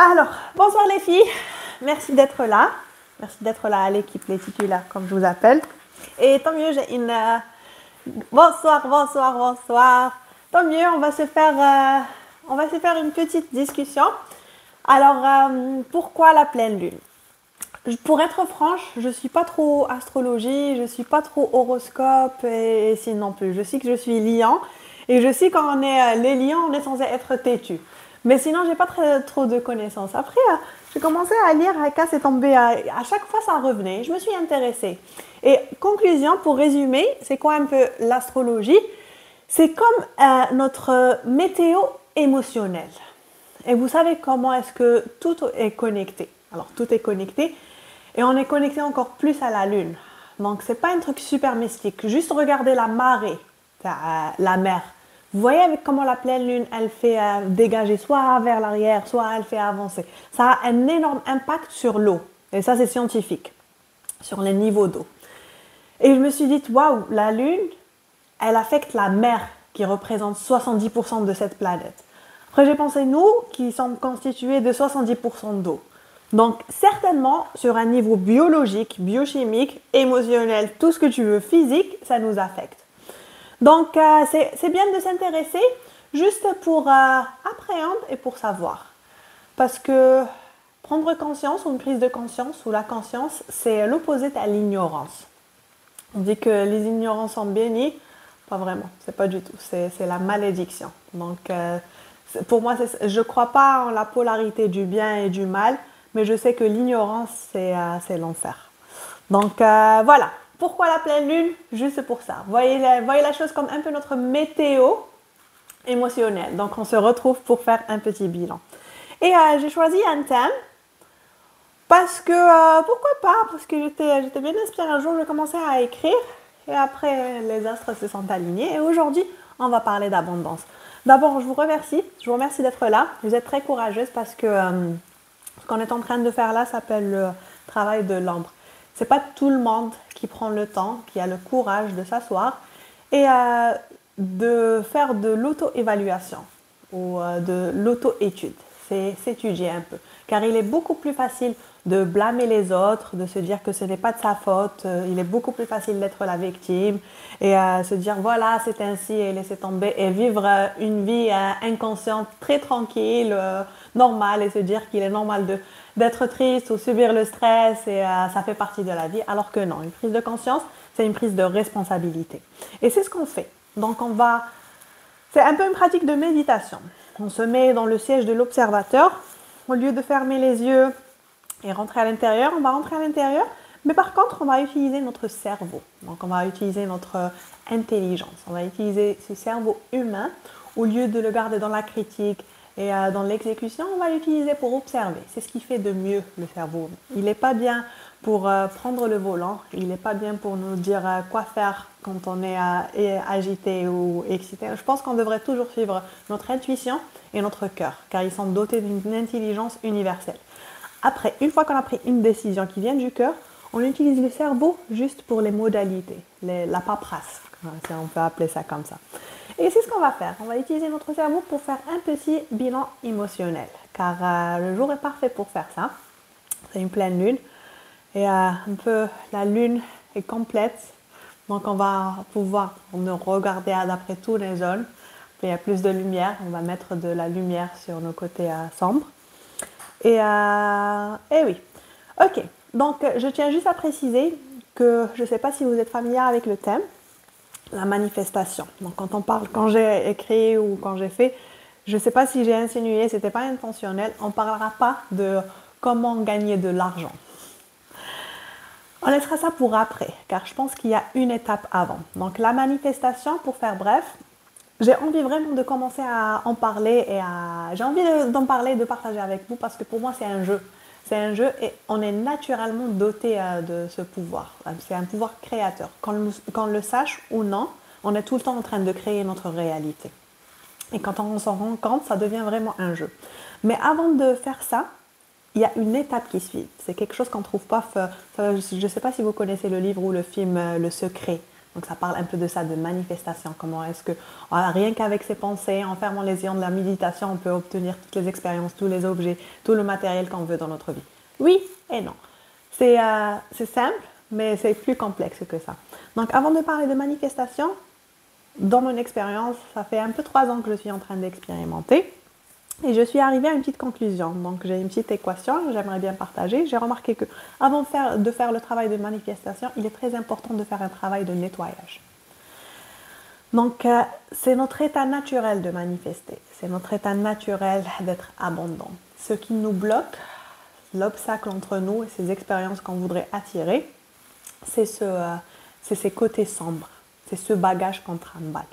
Alors, bonsoir les filles, merci d'être là. Merci d'être là à l'équipe, les titulaires, comme je vous appelle. Et tant mieux, j'ai une... Bonsoir, bonsoir, bonsoir. Tant mieux, on va se faire une petite discussion. Alors, pourquoi la pleine lune? Pour être franche, je ne suis pas trop astrologie, je ne suis pas trop horoscope et signe non plus. Je sais que je suis lion et je sais quand on est les lions, on est censé être têtu. Mais sinon, j'ai pas trop de connaissances. Après, j'ai commencé à lire, à c'est tombé, à chaque fois ça revenait. Je me suis intéressée. Et conclusion, pour résumer, c'est quoi un peu l'astrologie? C'est comme notre météo émotionnelle. Et vous savez comment est-ce que tout est connecté? Alors, tout est connecté et on est connecté encore plus à la Lune. Donc, c'est pas un truc super mystique. Juste regarder la marée, la mer. Vous voyez avec comment la pleine Lune, elle fait dégager soit vers l'arrière, soit elle fait avancer. Ça a un énorme impact sur l'eau. Et ça, c'est scientifique, sur les niveaux d'eau. Et je me suis dit, waouh, la Lune, elle affecte la mer qui représente 70% de cette planète. Après, j'ai pensé, nous, qui sommes constitués de 70% d'eau. Donc, certainement, sur un niveau biologique, biochimique, émotionnel, tout ce que tu veux, physique, ça nous affecte. Donc, c'est bien de s'intéresser juste pour appréhender et pour savoir. Parce que prendre conscience ou une prise de conscience ou la conscience, c'est l'opposé à l'ignorance. On dit que les ignorants sont bénis. Pas vraiment, c'est pas du tout. C'est la malédiction. Donc, pour moi, je ne crois pas en la polarité du bien et du mal, mais je sais que l'ignorance, c'est l'enfer. Donc, voilà. Pourquoi la pleine lune? Juste pour ça. Voyez la chose comme un peu notre météo émotionnelle. Donc, on se retrouve pour faire un petit bilan. Et j'ai choisi un thème parce que, pourquoi pas? Parce que j'étais bien inspirée. Un jour, j'ai commencé à écrire et après, les astres se sont alignés. Et aujourd'hui, on va parler d'abondance. D'abord, je vous remercie d'être là. Vous êtes très courageuse parce que ce qu'on est en train de faire là s'appelle le travail de l'ombre. C'est pas tout le monde qui prend le temps, qui a le courage de s'asseoir et de faire de l'auto-évaluation ou de l'auto-étude. C'est s'étudier un peu. Car il est beaucoup plus facile de blâmer les autres, de se dire que ce n'est pas de sa faute. Il est beaucoup plus facile d'être la victime et se dire voilà, c'est ainsi et laisser tomber et vivre une vie inconsciente, très tranquille, normale et se dire qu'il est normal d'être triste ou subir le stress et ça fait partie de la vie. Alors que non, une prise de conscience, c'est une prise de responsabilité. Et c'est ce qu'on fait. Donc c'est un peu une pratique de méditation. On se met dans le siège de l'observateur. Au lieu de fermer les yeux et rentrer à l'intérieur, on va rentrer à l'intérieur. Mais par contre, on va utiliser notre cerveau. Donc, on va utiliser notre intelligence. On va utiliser ce cerveau humain. Au lieu de le garder dans la critique et dans l'exécution, on va l'utiliser pour observer. C'est ce qui fait de mieux le cerveau. Il n'est pas bien pour prendre le volant. Il n'est pas bien pour nous dire quoi faire quand on est agité ou excité. Je pense qu'on devrait toujours suivre notre intuition et notre cœur, car ils sont dotés d'une intelligence universelle. Après, une fois qu'on a pris une décision qui vient du cœur, on utilise le cerveau juste pour les modalités, la paperasse, si on peut appeler ça comme ça. Et c'est ce qu'on va faire. On va utiliser notre cerveau pour faire un petit bilan émotionnel, car le jour est parfait pour faire ça. C'est une pleine lune et un peu la lune est complète, donc on va pouvoir regarder d'après tous les zones. Il y a plus de lumière, on va mettre de la lumière sur nos côtés sombres. Et oui, ok. Donc, je tiens juste à préciser que je ne sais pas si vous êtes familière avec le thème, la manifestation. Donc, quand j'ai écrit ou quand j'ai fait, je ne sais pas si j'ai insinué, ce n'était pas intentionnel, on ne parlera pas de comment gagner de l'argent. On laissera ça pour après, car je pense qu'il y a une étape avant. Donc, la manifestation, pour faire bref, j'ai envie vraiment de commencer à en parler j'ai envie d'en parler, de partager avec vous parce que pour moi c'est un jeu. C'est un jeu et on est naturellement doté de ce pouvoir. C'est un pouvoir créateur. Qu'on le sache ou non, on est tout le temps en train de créer notre réalité. Et quand on s'en rend compte, ça devient vraiment un jeu. Mais avant de faire ça, il y a une étape qui suit. C'est quelque chose qu'on ne trouve pas. Je ne sais pas si vous connaissez le livre ou le film Le Secret Donc ça parle un peu de ça, de manifestation. Comment est-ce que, rien qu'avec ses pensées, en fermant les yeux de la méditation, on peut obtenir toutes les expériences, tous les objets, tout le matériel qu'on veut dans notre vie. Oui et non. C'est simple, mais c'est plus complexe que ça. Donc avant de parler de manifestation, dans mon expérience, ça fait un peu 3 ans que je suis en train d'expérimenter. Et je suis arrivée à une petite conclusion. Donc, j'ai une petite équation que j'aimerais bien partager. J'ai remarqué que avant de faire le travail de manifestation, il est très important de faire un travail de nettoyage. Donc, c'est notre état naturel de manifester. C'est notre état naturel d'être abondant. Ce qui nous bloque, l'obstacle entre nous et ces expériences qu'on voudrait attirer, c'est ces côtés sombres. C'est ce bagage qu'on trimballe.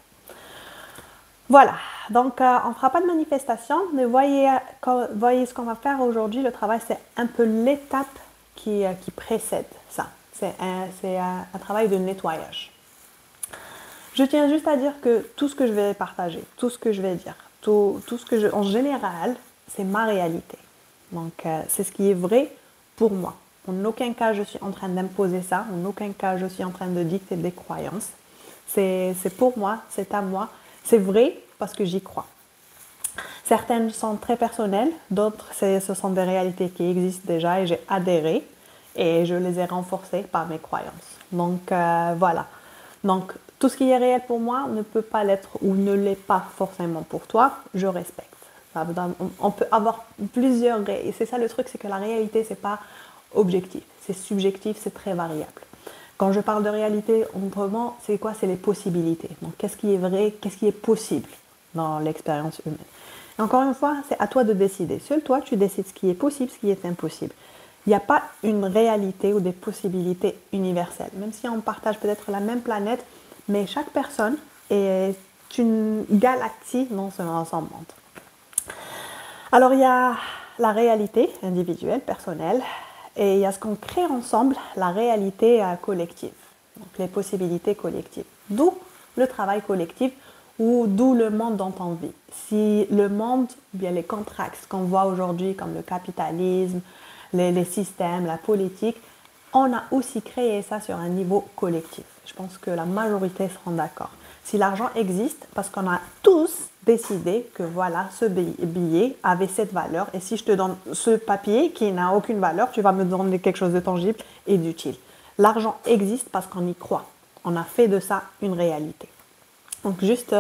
Voilà, donc on ne fera pas de manifestation, mais voyez ce qu'on va faire aujourd'hui. Le travail, c'est un peu l'étape qui précède ça. C'est un travail de nettoyage. Je tiens juste à dire que tout ce que je vais partager, tout ce que je vais dire, tout ce que en général, c'est ma réalité. Donc, c'est ce qui est vrai pour moi. En aucun cas, je suis en train d'imposer ça. En aucun cas, je suis en train de dicter des croyances. C'est pour moi, c'est à moi. C'est vrai parce que j'y crois. Certaines sont très personnelles, d'autres, ce sont des réalités qui existent déjà et j'ai adhéré et je les ai renforcées par mes croyances. Donc, voilà. Donc, tout ce qui est réel pour moi ne peut pas l'être ou ne l'est pas forcément pour toi. Je respecte. On peut avoir plusieurs... Et c'est ça le truc, c'est que la réalité, c'est pas objectif. C'est subjectif, c'est très variable. Quand je parle de réalité, autrement, c'est quoi? C'est les possibilités. Donc, qu'est-ce qui est vrai, qu'est-ce qui est possible dans l'expérience humaine? Et encore une fois, c'est à toi de décider. Seul toi, tu décides ce qui est possible, ce qui est impossible. Il n'y a pas une réalité ou des possibilités universelles. Même si on partage peut-être la même planète, mais chaque personne est une galaxie dans son ensemble. Alors, il y a la réalité individuelle, personnelle, et il y a ce qu'on crée ensemble, la réalité collective, donc les possibilités collectives. D'où le travail collectif ou d'où le monde dont on vit. Si le monde, bien les contracts qu'on voit aujourd'hui comme le capitalisme, les systèmes, la politique, on a aussi créé ça sur un niveau collectif. Je pense que la majorité seront d'accord. Si l'argent existe, parce qu'on a tous décidé que voilà, ce billet avait cette valeur et si je te donne ce papier qui n'a aucune valeur, tu vas me donner quelque chose de tangible et d'utile. L'argent existe parce qu'on y croit. On a fait de ça une réalité. Donc juste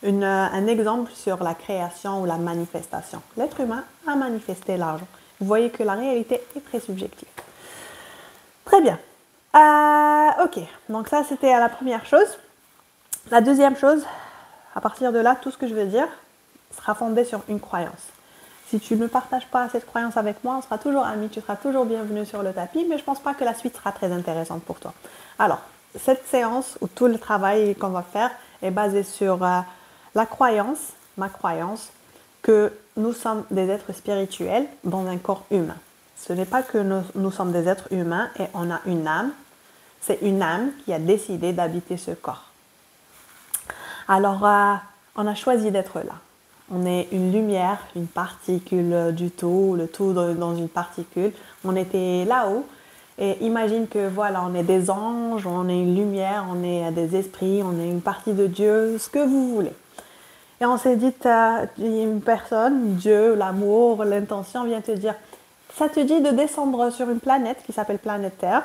un exemple sur la création ou la manifestation. L'être humain a manifesté l'argent. Vous voyez que la réalité est très subjective. Très bien. Ok, donc ça c'était la première chose. La deuxième chose, à partir de là, tout ce que je vais dire sera fondé sur une croyance. Si tu ne partages pas cette croyance avec moi, on sera toujours amis, tu seras toujours bienvenu sur le tapis, mais je ne pense pas que la suite sera très intéressante pour toi. Alors, cette séance ou tout le travail qu'on va faire est basé sur la croyance, ma croyance, que nous sommes des êtres spirituels dans un corps humain. Ce n'est pas que nous sommes des êtres humains et on a une âme, c'est une âme qui a décidé d'habiter ce corps. Alors, on a choisi d'être là. On est une lumière, une particule du tout, le tout dans une particule. On était là-haut et imagine que voilà, on est des anges, on est une lumière, on est des esprits, on est une partie de Dieu, ce que vous voulez. Et on s'est dit, une personne, Dieu, l'amour, l'intention vient te dire, ça te dit de descendre sur une planète qui s'appelle planète Terre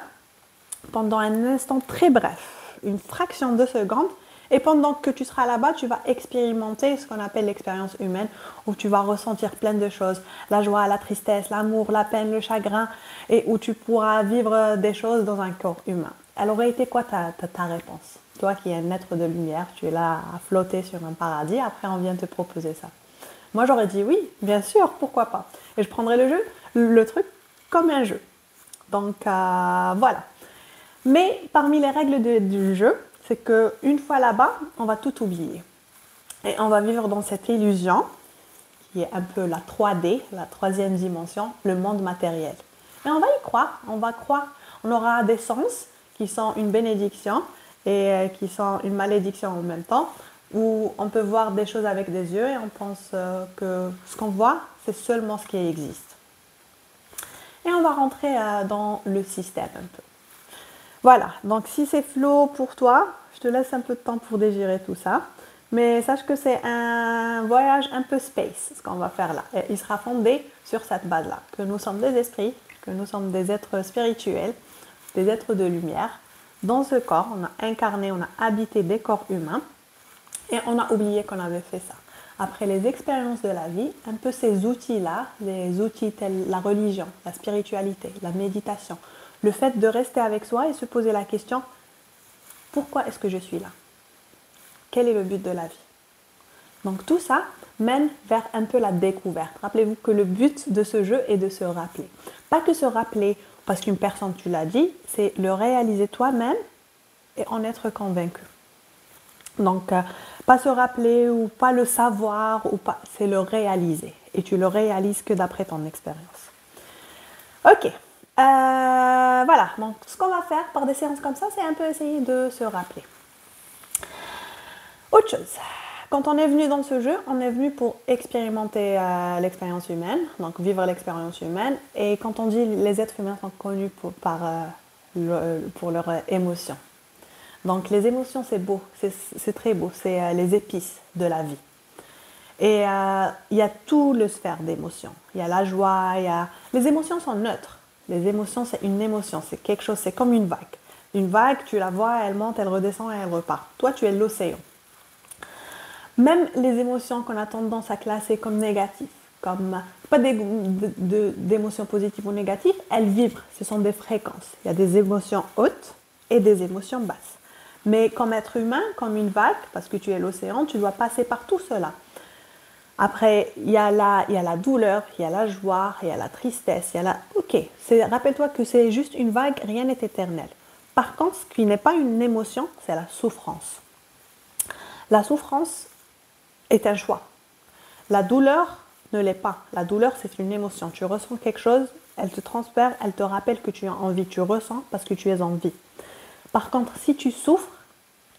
pendant un instant très bref, une fraction de seconde. Et pendant que tu seras là-bas, tu vas expérimenter ce qu'on appelle l'expérience humaine, où tu vas ressentir plein de choses, la joie, la tristesse, l'amour, la peine, le chagrin, et où tu pourras vivre des choses dans un corps humain. Elle aurait été quoi ta réponse? Toi qui es un être de lumière, tu es là à flotter sur un paradis, après on vient te proposer ça. Moi j'aurais dit oui, bien sûr, pourquoi pas. Et je prendrais le truc comme un jeu. Donc voilà. Mais parmi les règles du jeu, c'est qu'une fois là-bas, on va tout oublier. Et on va vivre dans cette illusion, qui est un peu la 3D, la troisième dimension, le monde matériel. Et on va y croire, on va croire. On aura des sens qui sont une bénédiction et qui sont une malédiction en même temps, où on peut voir des choses avec des yeux et on pense que ce qu'on voit, c'est seulement ce qui existe. Et on va rentrer dans le système un peu. Voilà, donc si c'est flou pour toi, Je te laisse un peu de temps pour digérer tout ça. Mais sache que c'est un voyage un peu space, ce qu'on va faire là. Et il sera fondé sur cette base-là, que nous sommes des esprits, que nous sommes des êtres spirituels, des êtres de lumière. Dans ce corps, on a incarné, on a habité des corps humains et on a oublié qu'on avait fait ça. Après les expériences de la vie, un peu ces outils-là, les outils tels la religion, la spiritualité, la méditation, le fait de rester avec soi et se poser la question, pourquoi est-ce que je suis là? Quel est le but de la vie? Donc tout ça mène vers un peu la découverte. Rappelez-vous que le but de ce jeu est de se rappeler. Pas que se rappeler parce qu'une personne tu l'as dit, c'est le réaliser toi-même et en être convaincu. Donc pas se rappeler ou pas le savoir, ou pas, c'est le réaliser. Et tu le réalises que d'après ton expérience. Ok, voilà. Donc ce qu'on va faire par des séances comme ça, c'est un peu essayer de se rappeler. Autre chose, quand on est venu dans ce jeu, on est venu pour expérimenter l'expérience humaine, donc vivre l'expérience humaine. Et quand on dit les êtres humains sont connus pour leurs émotions. Donc les émotions, c'est beau, c'est très beau, c'est les épices de la vie. Et il y a tout le sphère d'émotions. Il y a la joie, les émotions sont neutres. Les émotions, c'est une émotion, c'est quelque chose, c'est comme une vague. Une vague, tu la vois, elle monte, elle redescend et elle repart. Toi, tu es l'océan. Même les émotions qu'on a tendance à classer comme négatives, comme pas d'émotions positives ou négatives, elles vibrent, ce sont des fréquences. Il y a des émotions hautes et des émotions basses. Mais comme être humain, comme une vague, parce que tu es l'océan, tu dois passer par tout cela. Après, il y a la douleur, il y a la joie, il y a la tristesse, il y a la... Ok, rappelle-toi que c'est juste une vague, rien n'est éternel. Par contre, ce qui n'est pas une émotion, c'est la souffrance. La souffrance est un choix. La douleur ne l'est pas. La douleur, c'est une émotion. Tu ressens quelque chose, elle te transfère, elle te rappelle que tu as envie. Tu ressens parce que tu es en vie. Par contre, si tu souffres,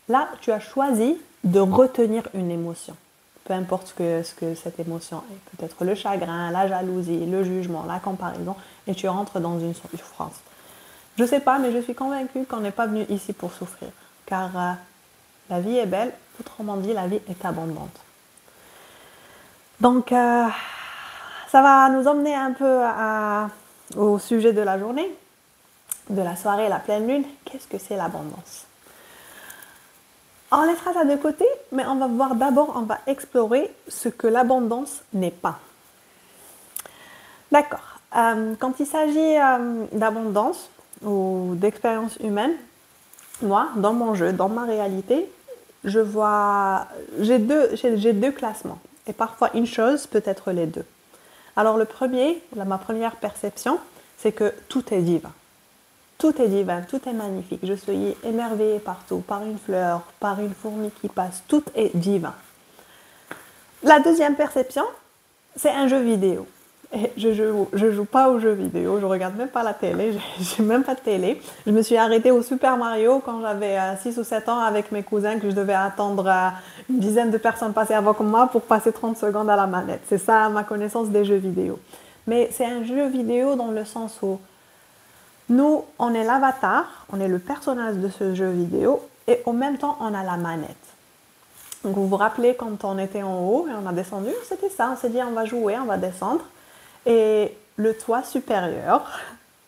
là, tu as choisi de retenir une émotion. Peu importe ce que cette émotion est. Peut-être le chagrin, la jalousie, le jugement, la comparaison, et tu rentres dans une souffrance. Je ne sais pas, mais je suis convaincue qu'on n'est pas venu ici pour souffrir. Car la vie est belle, autrement dit, la vie est abondante. Donc, ça va nous emmener un peu au sujet de la journée, de la soirée, la pleine lune. Qu'est-ce que c'est l'abondance? On laissera ça de côté, mais on va voir d'abord, on va explorer ce que l'abondance n'est pas. D'accord. Quand il s'agit d'abondance ou d'expérience humaine, moi, dans mon jeu, dans ma réalité, j'ai deux classements. Et parfois, une chose peut être les deux. Alors, ma première perception, c'est que tout est divin. Tout est divin, tout est magnifique. Je suis émerveillée partout, par une fleur, par une fourmi qui passe. Tout est divin. La deuxième perception, c'est un jeu vidéo. Et je joue pas aux jeux vidéo, je regarde même pas la télé, j'ai même pas de télé. Je me suis arrêtée au Super Mario quand j'avais 6 ou 7 ans avec mes cousins, que je devais attendre une dizaine de personnes passer avant moi pour passer 30 secondes à la manette. C'est ça ma connaissance des jeux vidéo. Mais c'est un jeu vidéo dans le sens où nous, on est l'avatar, on est le personnage de ce jeu vidéo et en même temps, on a la manette. Donc vous vous rappelez quand on était en haut et on a descendu, c'était ça, on s'est dit on va jouer, on va descendre. Et le toit supérieur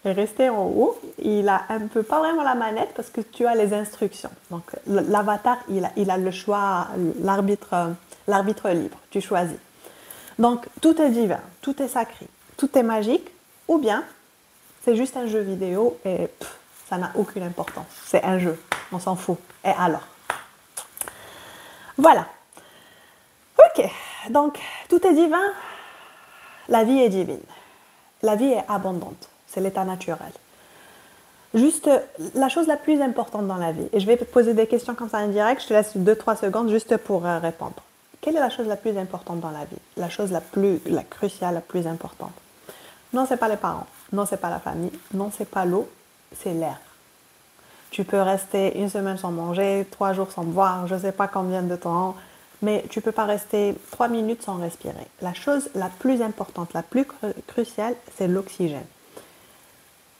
est resté en haut, il a un peu, pas vraiment la manette parce que tu as les instructions. Donc l'avatar, il a le choix, l'arbitre libre, tu choisis. Donc tout est divin, tout est sacré, tout est magique, ou bien c'est juste un jeu vidéo et ça n'a aucune importance. C'est un jeu, on s'en fout. Et alors? Voilà. Ok, donc tout est divin, la vie est divine. La vie est abondante, c'est l'état naturel. Juste la chose la plus importante dans la vie, et je vais te poser des questions comme ça indirectes, je te laisse 2-3 secondes juste pour répondre. Quelle est la chose la plus importante dans la vie? La chose la cruciale, la plus importante? Non, c'est pas les parents. Non, c'est pas la famille. Non, c'est pas l'eau. C'est l'air. Tu peux rester 1 semaine sans manger, 3 jours sans boire, je ne sais pas combien de temps, mais tu ne peux pas rester 3 minutes sans respirer. La chose la plus importante, la plus cruciale, c'est l'oxygène.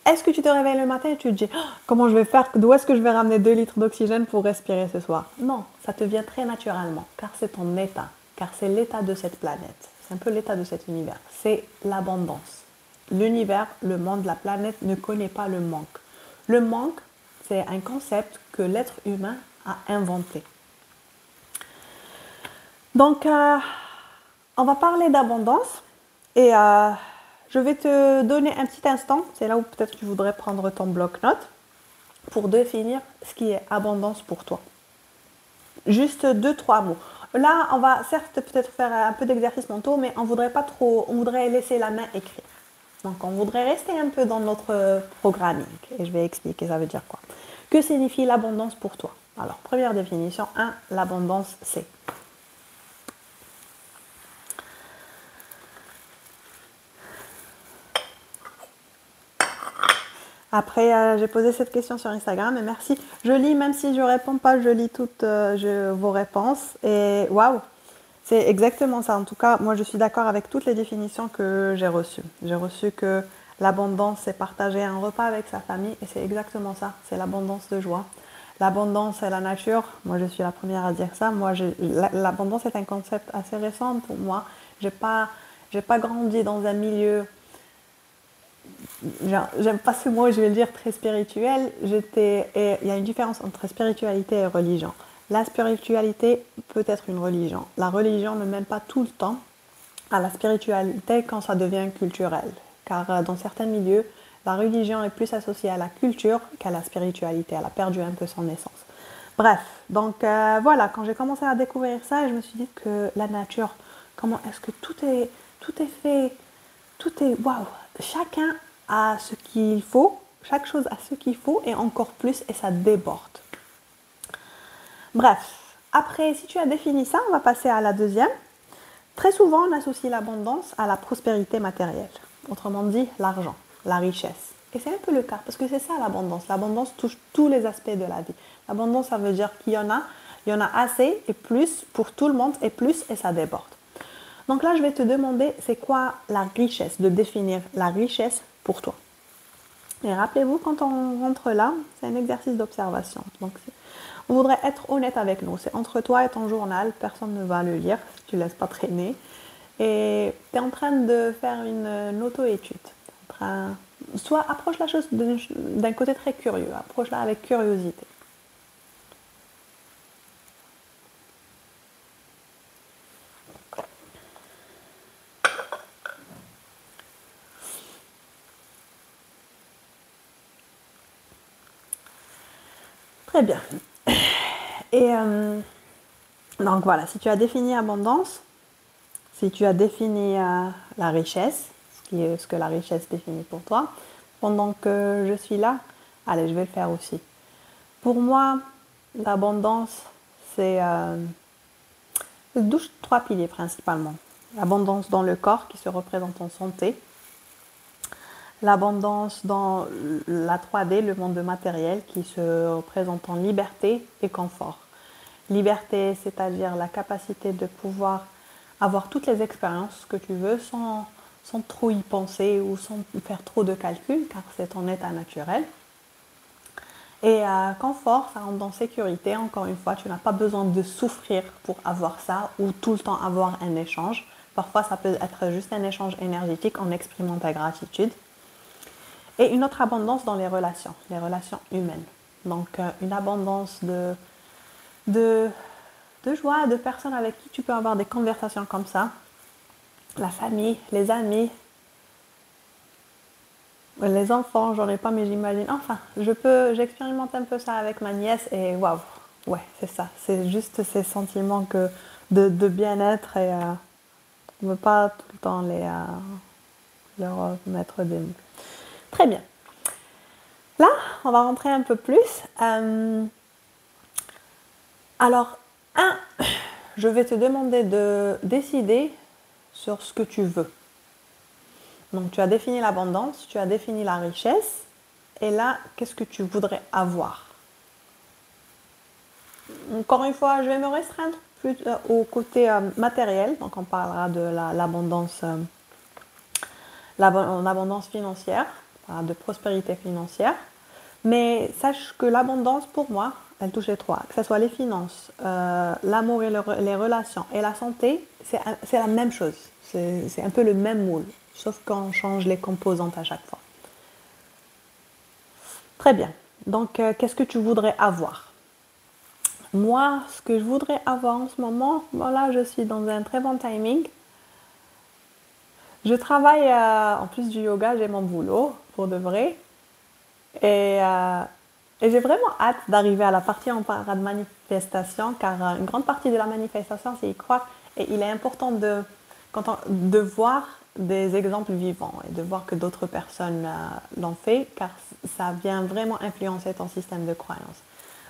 Est-ce que tu te réveilles le matin et tu te dis, oh, comment je vais faire, d'où est-ce que je vais ramener 2 litres d'oxygène pour respirer ce soir? Non, ça te vient très naturellement, car c'est ton état, car c'est l'état de cette planète. C'est un peu l'état de cet univers. C'est l'abondance. L'univers, le monde, la planète ne connaît pas le manque. Le manque, c'est un concept que l'être humain a inventé. Donc, on va parler d'abondance et je vais te donner un petit instant, c'est là où peut-être tu voudrais prendre ton bloc-notes, pour définir ce qui est abondance pour toi. Juste 2-3 mots. Là, on va certes peut-être faire un peu d'exercice mentaux, mais on voudrait pas trop, on voudrait laisser la main écrire. Donc, on voudrait rester un peu dans notre programming. Et je vais expliquer ça veut dire quoi. Que signifie l'abondance pour toi? Alors, première définition, 1, l'abondance, c'est... Après, j'ai posé cette question sur Instagram et merci. Je lis, même si je ne réponds pas, je lis toutes vos réponses. Et waouh, c'est exactement ça. En tout cas, moi, je suis d'accord avec toutes les définitions que j'ai reçues. J'ai reçu que l'abondance, c'est partager un repas avec sa famille et c'est exactement ça. C'est l'abondance de joie. L'abondance, c'est la nature. Moi, je suis la première à dire ça. Moi, l'abondance est un concept assez récent pour moi. J'ai pas grandi dans un milieu... J'aime pas ce mot, je vais le dire très spirituel. Et il y a une différence entre spiritualité et religion. La spiritualité peut être une religion. La religion ne mène pas tout le temps à la spiritualité quand ça devient culturel. Car dans certains milieux, la religion est plus associée à la culture qu'à la spiritualité. Elle a perdu un peu son essence. Bref, donc voilà, quand j'ai commencé à découvrir ça, je me suis dit que la nature, comment est-ce que tout est fait, tout est waouh, chacun a ce qu'il faut, chaque chose a ce qu'il faut et encore plus et ça déborde. Bref, après si tu as défini ça, on va passer à la deuxième. Très souvent, on associe l'abondance à la prospérité matérielle, autrement dit l'argent, la richesse. Et c'est un peu le cas, parce que c'est ça l'abondance. L'abondance touche tous les aspects de la vie. L'abondance, ça veut dire qu'il y en a assez et plus pour tout le monde et plus et ça déborde. Donc là, je vais te demander, c'est quoi la richesse, de définir la richesse pour toi. Et rappelez-vous, quand on rentre là, c'est un exercice d'observation. Donc, on voudrait être honnête avec nous. C'est entre toi et ton journal, personne ne va le lire si tu ne laisses pas traîner. Et tu es en train de faire une auto-étude. Soit approche la chose d'un côté très curieux, approche-la avec curiosité. Très bien. Et donc voilà, si tu as défini abondance, si tu as défini la richesse, ce que la richesse définit pour toi, pendant que je suis là, allez, je vais le faire aussi. Pour moi, l'abondance, c'est 3 piliers principalement. L'abondance dans le corps qui se représente en santé, l'abondance dans la 3D, le monde matériel, qui se représente en liberté et confort. Liberté, c'est-à-dire la capacité de pouvoir avoir toutes les expériences que tu veux sans trop y penser ou sans faire trop de calculs, car c'est ton état naturel. Et confort, ça rentre dans sécurité. Encore une fois, tu n'as pas besoin de souffrir pour avoir ça ou tout le temps avoir un échange. Parfois, ça peut être juste un échange énergétique en exprimant ta gratitude. Et une autre abondance dans les relations humaines. Donc, une abondance de joie, de personnes avec qui tu peux avoir des conversations comme ça. La famille, les amis, les enfants, j'en ai pas, mais j'imagine. Enfin, j'expérimente un peu ça avec ma nièce et waouh, ouais, c'est ça. C'est juste ces sentiments de bien-être et on ne veut pas tout le temps leur mettre des mots. Très bien. Là, on va rentrer un peu plus. Alors, je vais te demander de décider sur ce que tu veux. Donc, tu as défini l'abondance, tu as défini la richesse. Et là, qu'est-ce que tu voudrais avoir? Encore une fois, je vais me restreindre plus au côté matériel. Donc, on parlera de l'abondance financière. de prospérité financière. Mais sache que l'abondance, pour moi, elle touche les trois. Que ce soit les finances, l'amour et les relations et la santé, c'est la même chose. C'est un peu le même moule, sauf qu'on change les composantes à chaque fois. Très bien. Donc, qu'est-ce que tu voudrais avoir? Moi, ce que je voudrais avoir en ce moment, voilà, je suis dans un très bon timing. Je travaille, en plus du yoga, j'ai mon boulot, pour de vrai. Et, euh, et j'ai vraiment hâte d'arriver à la partie en parlant de manifestation, car une grande partie de la manifestation, c'est y croire. Et il est important de voir des exemples vivants et de voir que d'autres personnes l'ont fait, car ça vient vraiment influencer ton système de croyance.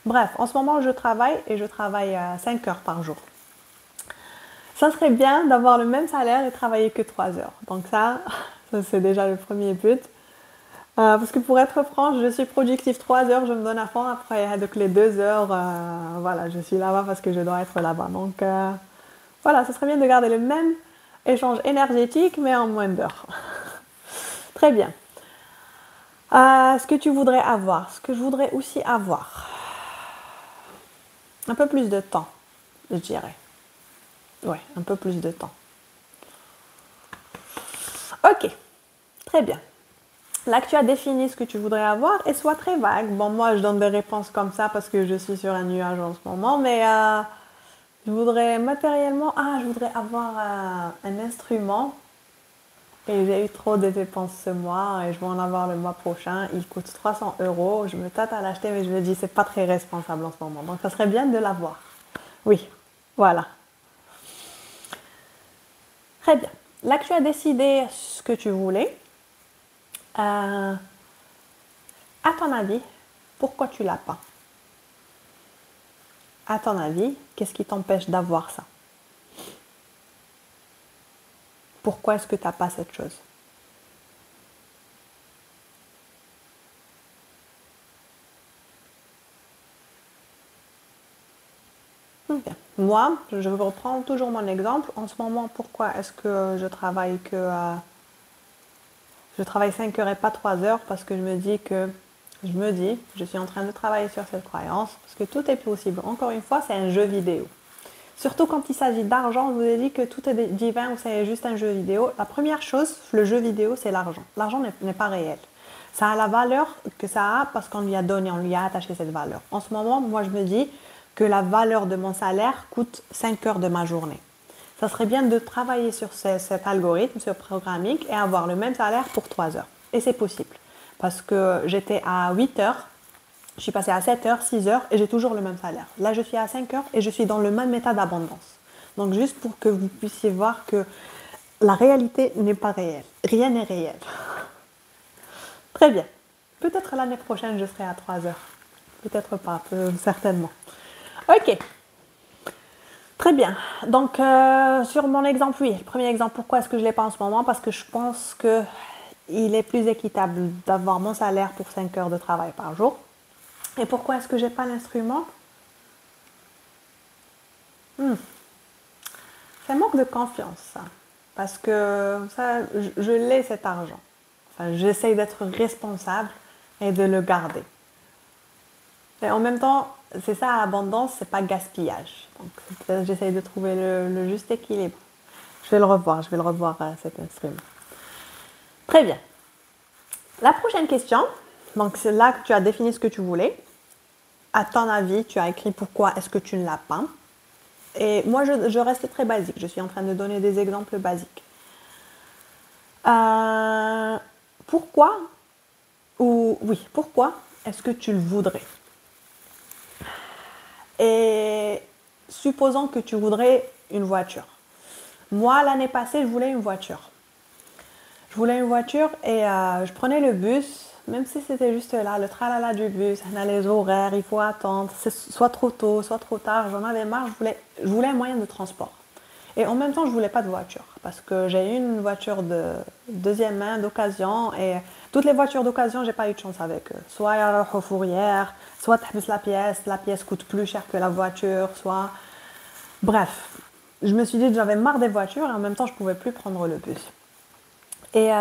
Bref, en ce moment, je travaille et je travaille 5 heures par jour. Ça serait bien d'avoir le même salaire et travailler que 3 heures. Donc ça c'est déjà le premier but. Parce que pour être franche, je suis productive 3 heures, je me donne à fond. Après, donc les 2 heures, voilà, je suis là-bas parce que je dois être là-bas. Donc voilà, ce serait bien de garder le même échange énergétique, mais en moins d'heures. Très bien. Ce que tu voudrais avoir, ce que je voudrais aussi avoir, un peu plus de temps, je dirais. Ouais, un peu plus de temps. Ok, très bien. Là que tu as défini ce que tu voudrais avoir, et soit très vague. Bon, moi, je donne des réponses comme ça parce que je suis sur un nuage en ce moment, mais je voudrais matériellement, je voudrais avoir un instrument. Et j'ai eu trop de dépenses ce mois et je vais en avoir le mois prochain. Il coûte 300 euros. Je me tâte à l'acheter, mais je me dis c'est pas très responsable en ce moment. Donc ça serait bien de l'avoir. Oui, voilà. Très bien. Là que tu as décidé ce que tu voulais, à ton avis, pourquoi tu l'as pas? À ton avis, qu'est-ce qui t'empêche d'avoir ça? Pourquoi est-ce que tu n'as pas cette chose? Bien. Moi, je reprends toujours mon exemple. En ce moment, pourquoi est-ce que je travaille 5 heures et pas 3 heures? Parce que je suis en train de travailler sur cette croyance, parce que tout est possible. Encore une fois, c'est un jeu vidéo. Surtout quand il s'agit d'argent, je vous ai dit que tout est divin ou c'est juste un jeu vidéo. La première chose, le jeu vidéo, c'est l'argent. L'argent n'est pas réel. Ça a la valeur que ça a parce qu'on lui a donné, on lui a attaché cette valeur. En ce moment, moi, je me dis que la valeur de mon salaire coûte 5 heures de ma journée. Ça serait bien de travailler sur cet algorithme, ce programming, et avoir le même salaire pour 3 heures. Et c'est possible. Parce que j'étais à 8 heures, je suis passée à 7 heures, 6 heures, et j'ai toujours le même salaire. Là, je suis à 5 heures et je suis dans le même état d'abondance. Donc, juste pour que vous puissiez voir que la réalité n'est pas réelle. Rien n'est réel. Très bien. Peut-être l'année prochaine, je serai à 3 heures. Peut-être pas, certainement. Ok. Très bien. Donc, sur mon exemple, oui. Le premier exemple, pourquoi est-ce que je ne l'ai pas en ce moment? Parce que je pense qu'il est plus équitable d'avoir mon salaire pour 5 heures de travail par jour. Et pourquoi est-ce que je n'ai pas l'instrument? C'est un manque de confiance, ça. Parce que ça, je l'ai cet argent. Enfin, j'essaye d'être responsable et de le garder. Et en même temps, c'est ça l'abondance, c'est pas gaspillage. Donc j'essaye de trouver le juste équilibre. Je vais le revoir cet instrument. Très bien. La prochaine question, donc c'est là que tu as défini ce que tu voulais. À ton avis, tu as écrit pourquoi est-ce que tu ne l'as pas. Et moi, je reste très basique. Je suis en train de donner des exemples basiques. Pourquoi pourquoi est-ce que tu le voudrais? Et supposons que tu voudrais une voiture. Moi, l'année passée, je voulais une voiture. Je voulais une voiture et je prenais le bus, même si c'était juste là, le tralala du bus, on a les horaires, il faut attendre, c'est soit trop tôt, soit trop tard, j'en avais marre, je voulais un moyen de transport. Et en même temps, je voulais pas de voiture, parce que j'ai eu une voiture de deuxième main, d'occasion, et toutes les voitures d'occasion, j'ai pas eu de chance avec eux. Soit il y a la fourrière, soit tu la pièce coûte plus cher que la voiture, soit... Bref, je me suis dit que j'avais marre des voitures, et en même temps, je pouvais plus prendre le bus. Et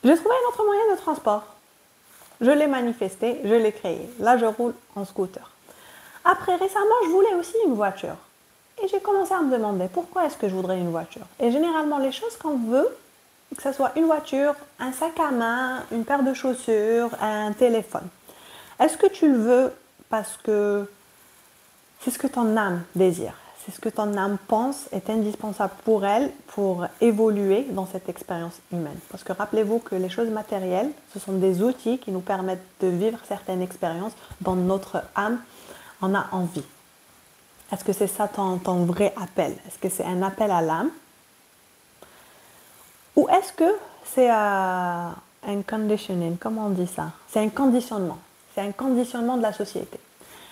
J'ai trouvé un autre moyen de transport. Je l'ai manifesté, je l'ai créé. Là, je roule en scooter. Après, récemment, je voulais aussi une voiture. Et j'ai commencé à me demander pourquoi est-ce que je voudrais une voiture. Et généralement, les choses qu'on veut, que ce soit une voiture, un sac à main, une paire de chaussures, un téléphone. Est-ce que tu le veux parce que c'est ce que ton âme désire, c'est ce que ton âme pense est indispensable pour elle pour évoluer dans cette expérience humaine. Parce que rappelez-vous que les choses matérielles, ce sont des outils qui nous permettent de vivre certaines expériences dont notre âme en a envie. Est-ce que c'est ça ton vrai appel? Est-ce que c'est un appel à l'âme? Ou est-ce que c'est un conditioning? Comment on dit ça? C'est un conditionnement. C'est un conditionnement de la société.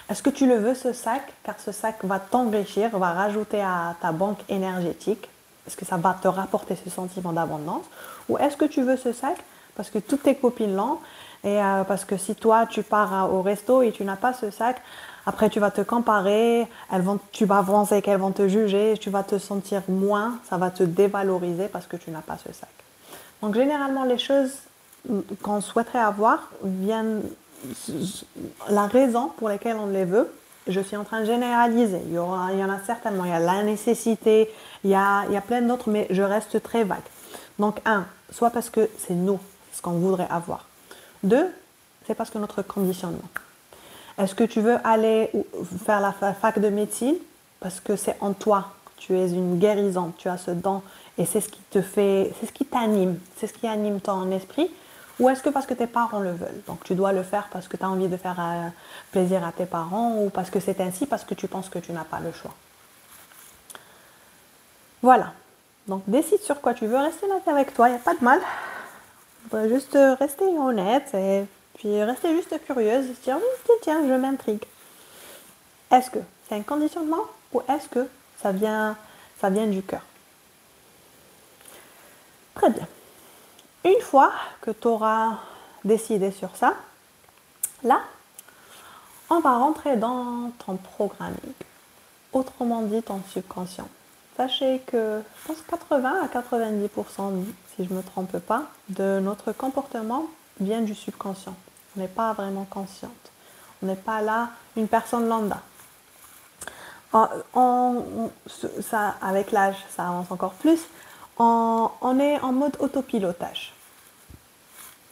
Est-ce que tu le veux ce sac? Car ce sac va t'enrichir, va rajouter à ta banque énergétique. Est-ce que ça va te rapporter ce sentiment d'abondance? Ou est-ce que tu veux ce sac parce que toutes tes copines l'ont et parce que si toi tu pars au resto et tu n'as pas ce sac, après tu vas te comparer, tu vas avancer qu'elles vont te juger, tu vas te sentir moins, ça va te dévaloriser parce que tu n'as pas ce sac. Donc généralement les choses qu'on souhaiterait avoir viennent, la raison pour laquelle on les veut, je suis en train de généraliser. Il y en a certainement, il y a la nécessité, il y a plein d'autres, mais je reste très vague. Donc soit parce que c'est nous, ce qu'on voudrait avoir. 2, c'est parce que notre conditionnement. Est-ce que tu veux aller faire la fac de médecine parce que c'est en toi, tu es une guérisante, tu as ce don et c'est ce qui te fait, c'est ce qui t'anime, c'est ce qui anime ton esprit? Ou est-ce que parce que tes parents le veulent? Donc tu dois le faire parce que tu as envie de faire plaisir à tes parents ou parce que c'est ainsi, parce que tu penses que tu n'as pas le choix. Voilà. Donc décide sur quoi tu veux, rester honnête avec toi, il n'y a pas de mal. Il faudrait juste rester honnête et puis rester juste curieuse et se dire tiens, je m'intrigue. Est-ce que c'est un conditionnement ou est-ce que ça vient du cœur? Très bien. Une fois que tu auras décidé sur ça, là, on va rentrer dans ton programming. Autrement dit, ton subconscient. Sachez que je pense 80 à 90%, si je ne me trompe pas, de notre comportement vient du subconscient. On n'est pas vraiment consciente. On n'est pas là une personne lambda. Ça, avec l'âge, ça avance encore plus. On est en mode autopilotage.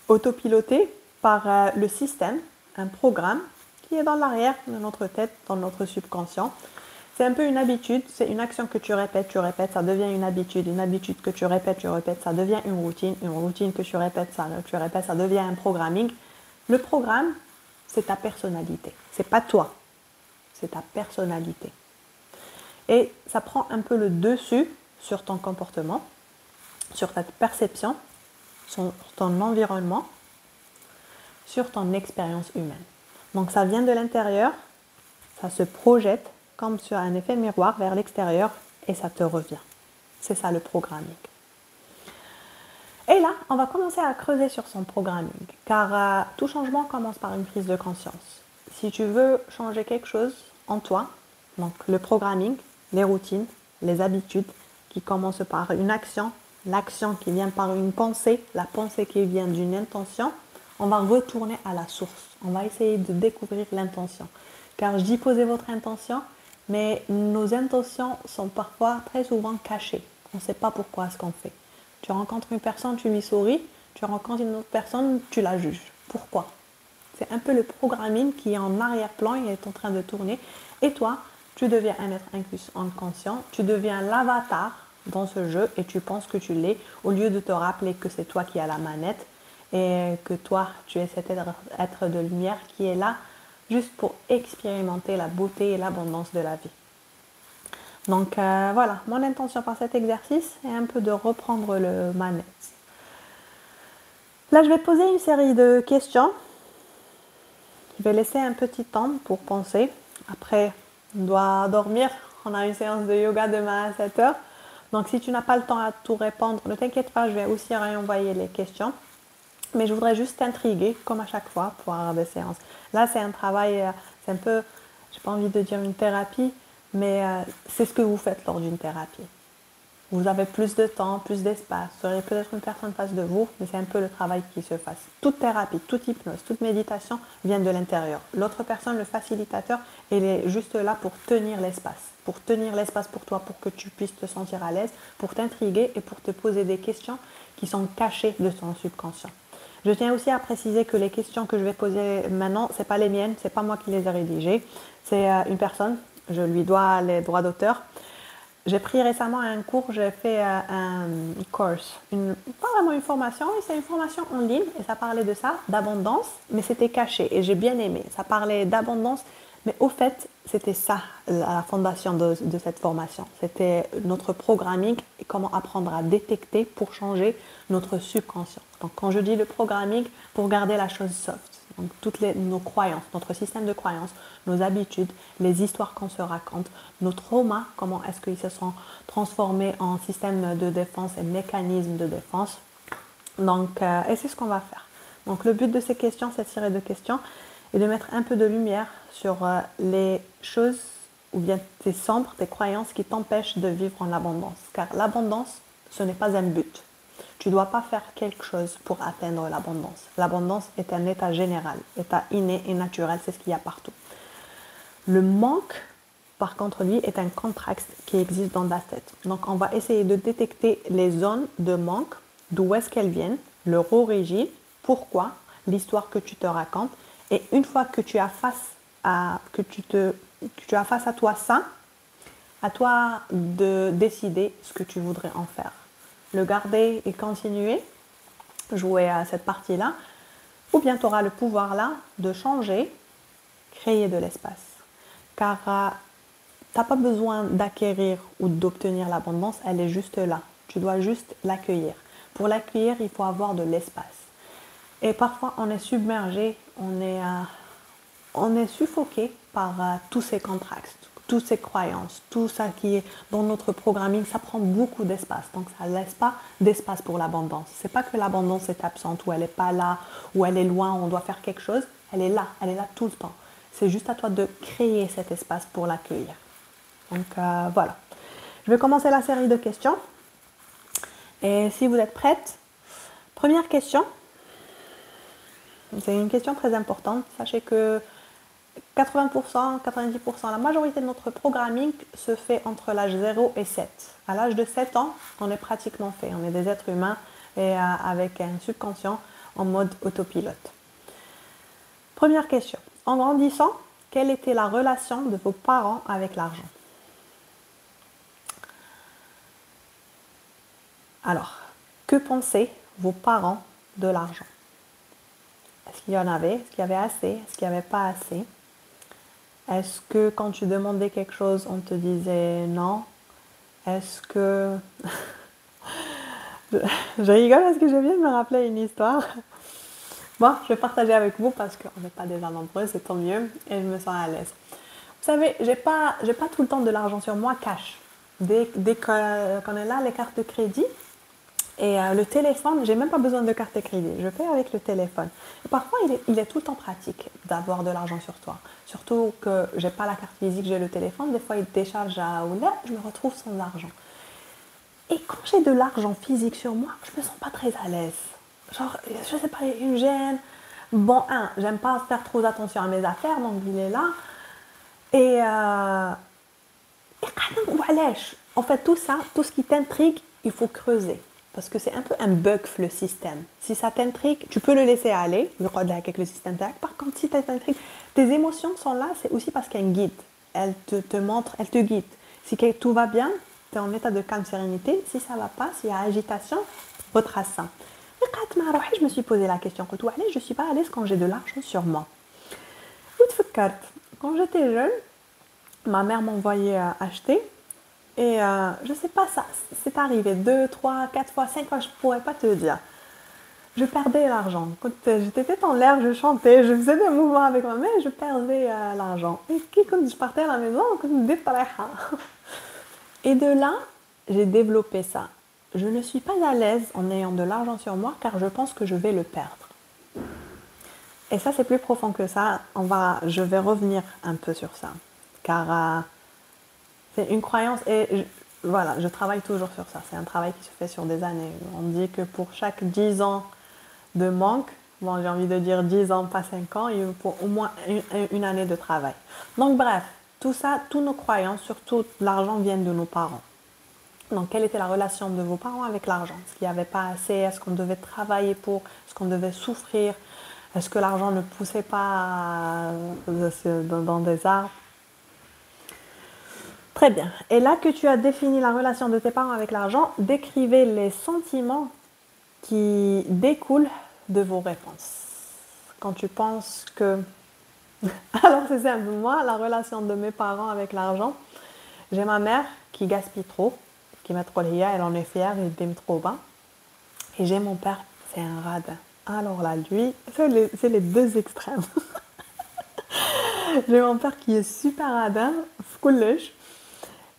Autopiloté par le système, un programme qui est dans l'arrière de notre tête, dans notre subconscient. C'est un peu une habitude, c'est une action que tu répètes, ça devient une habitude que tu répètes, ça devient une routine que tu répètes, ça devient un programming. Le programme, c'est ta personnalité, c'est pas toi, c'est ta personnalité. Et ça prend un peu le dessus sur ton comportement, sur ta perception, sur ton environnement, sur ton expérience humaine. Donc ça vient de l'intérieur, ça se projette comme sur un effet miroir vers l'extérieur et ça te revient. C'est ça le programming. Et là, on va commencer à creuser sur son programming, car tout changement commence par une prise de conscience. Si tu veux changer quelque chose en toi, donc le programming, les routines, les habitudes qui commencent par une action, l'action qui vient par une pensée, la pensée qui vient d'une intention, on va retourner à la source. On va essayer de découvrir l'intention. Car je dis posez votre intention, mais nos intentions sont parfois très souvent cachées. On ne sait pas pourquoi ce qu'on fait. Tu rencontres une personne, tu lui souris. Tu rencontres une autre personne, tu la juges. Pourquoi? C'est un peu le programming qui est en arrière-plan, il est en train de tourner. Et toi, tu deviens un être inconscient, tu deviens l'avatar dans ce jeu et tu penses que tu l'es au lieu de te rappeler que c'est toi qui as la manette et que toi, tu es cet être de lumière qui est là juste pour expérimenter la beauté et l'abondance de la vie. Donc voilà, mon intention par cet exercice est un peu de reprendre le manette. Là, je vais poser une série de questions. Je vais laisser un petit temps pour penser. Après, on doit dormir. On a une séance de yoga demain à 7h. Donc si tu n'as pas le temps à tout répondre, ne t'inquiète pas, je vais aussi réenvoyer les questions. Mais je voudrais juste t'intriguer, comme à chaque fois, pour avoir des séances. Là, c'est un travail, c'est un peu, j'ai pas envie de dire une thérapie, mais c'est ce que vous faites lors d'une thérapie. Vous avez plus de temps, plus d'espace. Vous aurez peut-être une personne face de vous, mais c'est un peu le travail qui se fasse. Toute thérapie, toute hypnose, toute méditation vient de l'intérieur. L'autre personne, le facilitateur, il est juste là pour tenir l'espace. Pour tenir l'espace pour toi, pour que tu puisses te sentir à l'aise, pour t'intriguer et pour te poser des questions qui sont cachées de ton subconscient. Je tiens aussi à préciser que les questions que je vais poser maintenant, ce n'est pas les miennes, ce n'est pas moi qui les ai rédigées. C'est une personne, je lui dois les droits d'auteur. J'ai pris récemment un cours, j'ai fait un course, pas vraiment une formation, mais c'est une formation en ligne et ça parlait de ça, d'abondance, mais c'était caché et j'ai bien aimé. Ça parlait d'abondance, mais au fait, c'était ça la fondation de cette formation. C'était notre programming et comment apprendre à détecter pour changer notre subconscient. Donc quand je dis le programming, pour garder la chose soft. Donc toutes nos croyances, notre système de croyances, nos habitudes, les histoires qu'on se raconte, nos traumas, comment est-ce qu'ils se sont transformés en système de défense et mécanismes de défense. Donc, et c'est ce qu'on va faire. Donc le but de ces questions, cette série de questions, est de mettre un peu de lumière sur les choses ou bien tes cendres, tes croyances qui t'empêchent de vivre en abondance. Car l'abondance, ce n'est pas un but. Tu ne dois pas faire quelque chose pour atteindre l'abondance. L'abondance est un état général, état inné et naturel, c'est ce qu'il y a partout. Le manque, par contre, lui, est un contraste qui existe dans ta tête. Donc, on va essayer de détecter les zones de manque, d'où est-ce qu'elles viennent, leur origine, pourquoi, l'histoire que tu te racontes. Et une fois que tu as face à toi ça, à toi de décider ce que tu voudrais en faire. Le garder et continuer, jouer à cette partie-là, ou bien tu auras le pouvoir là de changer, créer de l'espace. Car tu n'as pas besoin d'acquérir ou d'obtenir l'abondance, elle est juste là. Tu dois juste l'accueillir. Pour l'accueillir, il faut avoir de l'espace. Et parfois, on est submergé, on est suffoqué par tous ces contrastes, toutes ces croyances, tout ça qui est dans notre programming, ça prend beaucoup d'espace. Donc, ça ne laisse pas d'espace pour l'abondance. Ce n'est pas que l'abondance est absente ou elle n'est pas là ou elle est loin, on doit faire quelque chose. Elle est là tout le temps. C'est juste à toi de créer cet espace pour l'accueillir. Donc, voilà. Je vais commencer la série de questions. Et si vous êtes prêtes, première question. C'est une question très importante. Sachez que 80%, 90%, la majorité de notre programming se fait entre l'âge 0 et 7. À l'âge de 7 ans, on est pratiquement fait. On est des êtres humains et avec un subconscient en mode autopilote. Première question. En grandissant, quelle était la relation de vos parents avec l'argent? Alors, que pensaient vos parents de l'argent? Est-ce qu'il y en avait? Est-ce qu'il y avait assez? Est-ce qu'il n'y avait pas assez? Est-ce que quand tu demandais quelque chose, on te disait non? Est-ce que... je rigole parce que je viens de me rappeler une histoire. Bon, je vais partager avec vous parce qu'on n'est pas déjà nombreux, c'est tant mieux et je me sens à l'aise. Vous savez, j'ai pas tout le temps de l'argent sur moi cash. Dès qu'on est là, les cartes de crédit et le téléphone, j'ai même pas besoin de carte de crédit. Je paye avec le téléphone. Et parfois, il est tout le temps pratique d'avoir de l'argent sur toi. Surtout que j'ai pas la carte physique, j'ai le téléphone. Des fois, il décharge ou là, je me retrouve sans argent. Et quand j'ai de l'argent physique sur moi, je me sens pas très à l'aise. Genre, je sais pas, il y a une gêne. Bon, j'aime pas faire trop attention à mes affaires, donc il est là. Et en fait, tout ça, tout ce qui t'intrigue, il faut creuser. Parce que c'est un peu un bug le système. Si ça t'intrigue, tu peux le laisser aller, avec le système. Par contre, si ça t'intrigue, tes émotions sont là, c'est aussi parce qu'elles guident. Elles te montrent, elles te guident. Si tout va bien, tu es en état de calme, sérénité. Si ça ne va pas, s'il y a agitation, retrace ça. Je me suis posé la question que je ne suis pas à l'aise quand j'ai de l'argent sur moi. Quand j'étais jeune, ma mère m'envoyait acheter. Et je ne sais pas, ça c'est arrivé 2, 3, 4 fois, 5 fois, je ne pourrais pas te dire. Je perdais l'argent. Quand j'étais tête en l'air, je chantais, je faisais des mouvements avec ma main et je perdais l'argent. Et quand je partais à la maison, et de là, j'ai développé ça. Je ne suis pas à l'aise en ayant de l'argent sur moi car je pense que je vais le perdre. Et ça, c'est plus profond que ça. Je vais revenir un peu sur ça. Car c'est une croyance et voilà, je travaille toujours sur ça. C'est un travail qui se fait sur des années. On dit que pour chaque 10 ans de manque, bon, j'ai envie de dire 10 ans, pas 5 ans, il faut au moins une année de travail. Donc bref, tout ça, tous nos croyances, surtout l'argent, viennent de nos parents. Donc, quelle était la relation de vos parents avec l'argent? Est-ce qu'il n'y avait pas assez? Est-ce qu'on devait travailler pour? Est-ce qu'on devait souffrir? Est-ce que l'argent ne poussait pas dans des arbres? Très bien. Et là que tu as défini la relation de tes parents avec l'argent, décrivez les sentiments qui découlent de vos réponses. Quand tu penses que... Alors c'est simple, moi, la relation de mes parents avec l'argent, j'ai ma mère qui gaspille trop, qui met trop l'hiya, elle en est fière, il dîme trop bas. Et j'ai mon père, c'est un radin. Alors là, lui, c'est les deux extrêmes. J'ai mon père qui est super radin, fkoulesh,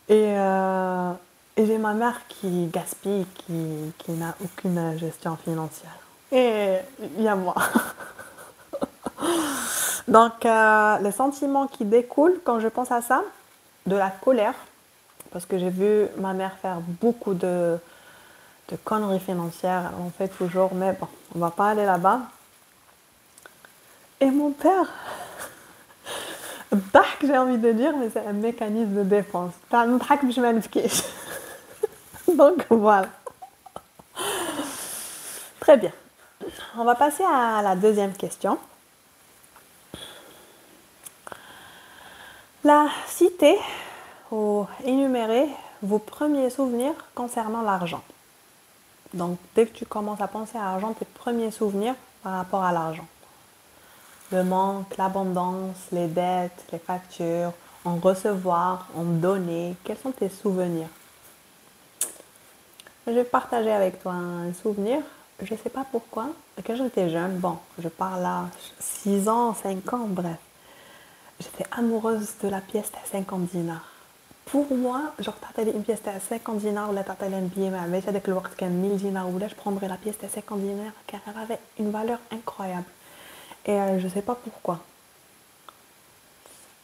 et, euh, et j'ai ma mère qui gaspille, qui n'a aucune gestion financière. Et il y a moi. Donc, les sentiments qui découlent quand je pense à ça, de la colère, parce que j'ai vu ma mère faire beaucoup de conneries financières, on fait toujours, mais bon, on va pas aller là-bas. Et mon père, j'ai envie de dire, mais c'est un mécanisme de défense. Donc voilà. Très bien. On va passer à la deuxième question. La cité ou énumérer vos premiers souvenirs concernant l'argent. Donc, dès que tu commences à penser à l'argent, tes premiers souvenirs par rapport à l'argent. Le manque, l'abondance, les dettes, les factures, en recevoir, en donner. Quels sont tes souvenirs? Je vais partager avec toi un souvenir. Je ne sais pas pourquoi. Quand j'étais jeune, bon, je parle à 6 ans, 5 ans, bref. J'étais amoureuse de la pièce à 50 dinars. Pour moi, genre, t'as une pièce à 50 dinars ou t'as un billet, mais avec le temps 1000 dinars ou là, je prendrais la pièce à 50 dinars car elle avait une valeur incroyable. Et je ne sais pas pourquoi.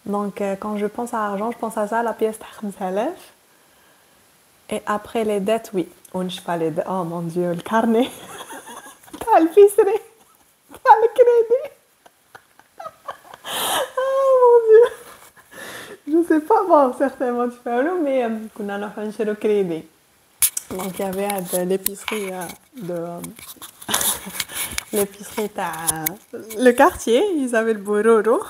Donc, quand je pense à l'argent, je pense à ça, la pièce de 5000. Et après les dettes, oui. On ne pas les dettes. Oh mon Dieu, le carnet. T'as le pisserie. T'as le crédit. Oh mon Dieu. Je ne sais pas, bon, certainement tu fais un mais qu'on a fait le crédit. Donc, il y avait de l'épicerie l'épicerie le quartier, ils avaient le bororo.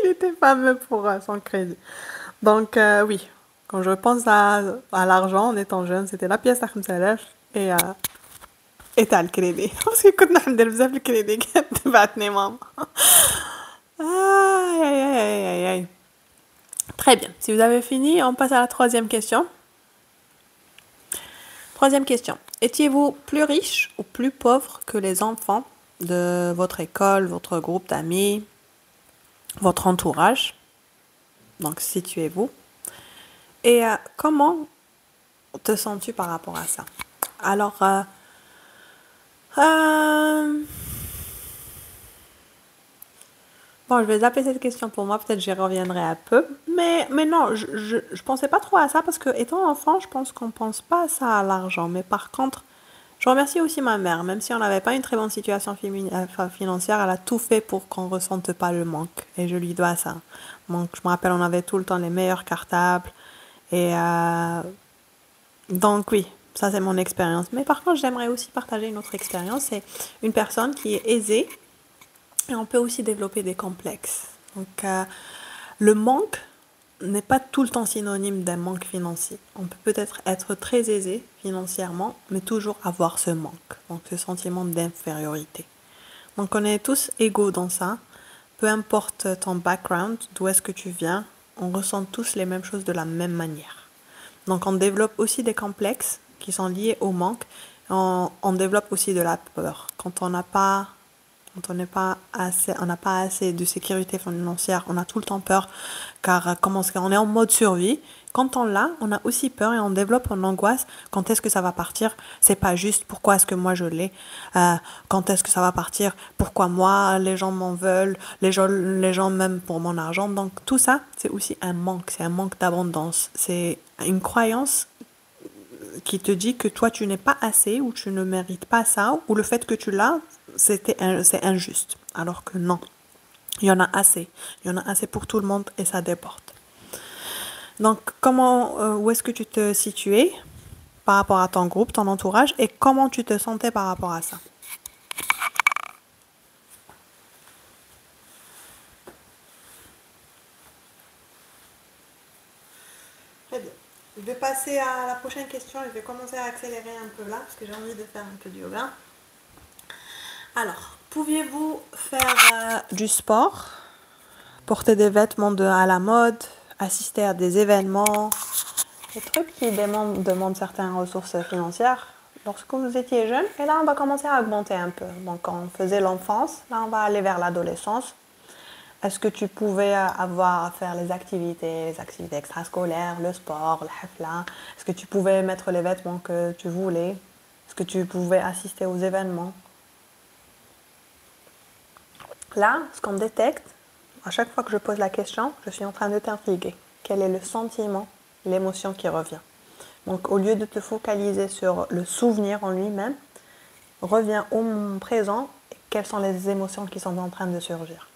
Il était fameux pour son crédit. Donc, oui, quand je pense à l'argent en étant jeune, c'était la pièce à 5000 et t'as le crédit. Parce que quand on a le crédit, tu vas te maman. Aïe, aïe, aïe, aïe, aïe. Très bien. Si vous avez fini, on passe à la troisième question. Troisième question. Étiez-vous plus riche ou plus pauvre que les enfants de votre école, votre groupe d'amis, votre entourage? Donc, situez-vous. Et comment te sens-tu par rapport à ça? Alors, bon, je vais zapper cette question pour moi, peut-être j'y reviendrai un peu. Mais non, je pensais pas trop à ça parce que, étant enfant, je pense qu'on pense pas à ça, à l'argent. Mais par contre, je remercie aussi ma mère, même si on n'avait pas une très bonne situation financière, elle a tout fait pour qu'on ressente pas le manque. Et je lui dois ça. Donc, je me rappelle, on avait tout le temps les meilleurs cartables. Et donc, oui, ça c'est mon expérience. Mais par contre, j'aimerais aussi partager une autre expérience. C'est une personne qui est aisée et on peut aussi développer des complexes. Donc, le manque n'est pas tout le temps synonyme d'un manque financier. On peut peut-être être très aisé financièrement, mais toujours avoir ce manque, donc ce sentiment d'infériorité. Donc on est tous égaux dans ça, peu importe ton background, d'où est-ce que tu viens, on ressent tous les mêmes choses de la même manière. Donc on développe aussi des complexes qui sont liés au manque, on développe aussi de la peur. Quand on n'a pas assez de sécurité financière, on a tout le temps peur, car on est en mode survie. Quand on l'a, on a aussi peur et on développe une angoisse. Quand est-ce que ça va partir? C'est pas juste. Pourquoi est-ce que moi je l'ai? Quand est-ce que ça va partir? Pourquoi moi? Les gens m'en veulent. Les gens m'aiment pour mon argent. Donc tout ça, c'est aussi un manque. C'est un manque d'abondance. C'est une croyance qui te dit que toi tu n'es pas assez ou tu ne mérites pas ça ou le fait que tu l'as, c'est injuste. Alors que non, il y en a assez. Il y en a assez pour tout le monde et ça déborde. Donc, où est-ce que tu te situais par rapport à ton groupe, ton entourage et comment tu te sentais par rapport à ça? Très bien. Je vais passer à la prochaine question. Je vais commencer à accélérer un peu là parce que j'ai envie de faire un peu de yoga. Alors, pouviez-vous faire du sport, porter des vêtements à la mode, assister à des événements, des trucs qui demandent certaines ressources financières lorsque vous étiez jeune? Et là, on va commencer à augmenter un peu. Donc, quand on faisait l'enfance, là, on va aller vers l'adolescence. Est-ce que tu pouvais avoir à faire les activités extrascolaires, le sport, le hafla? Est-ce que tu pouvais mettre les vêtements que tu voulais? Est-ce que tu pouvais assister aux événements? Là, ce qu'on détecte, à chaque fois que je pose la question, je suis en train de t'intriguer. Quel est le sentiment, l'émotion qui revient? Donc, au lieu de te focaliser sur le souvenir en lui-même, reviens au présent et quelles sont les émotions qui sont en train de surgir.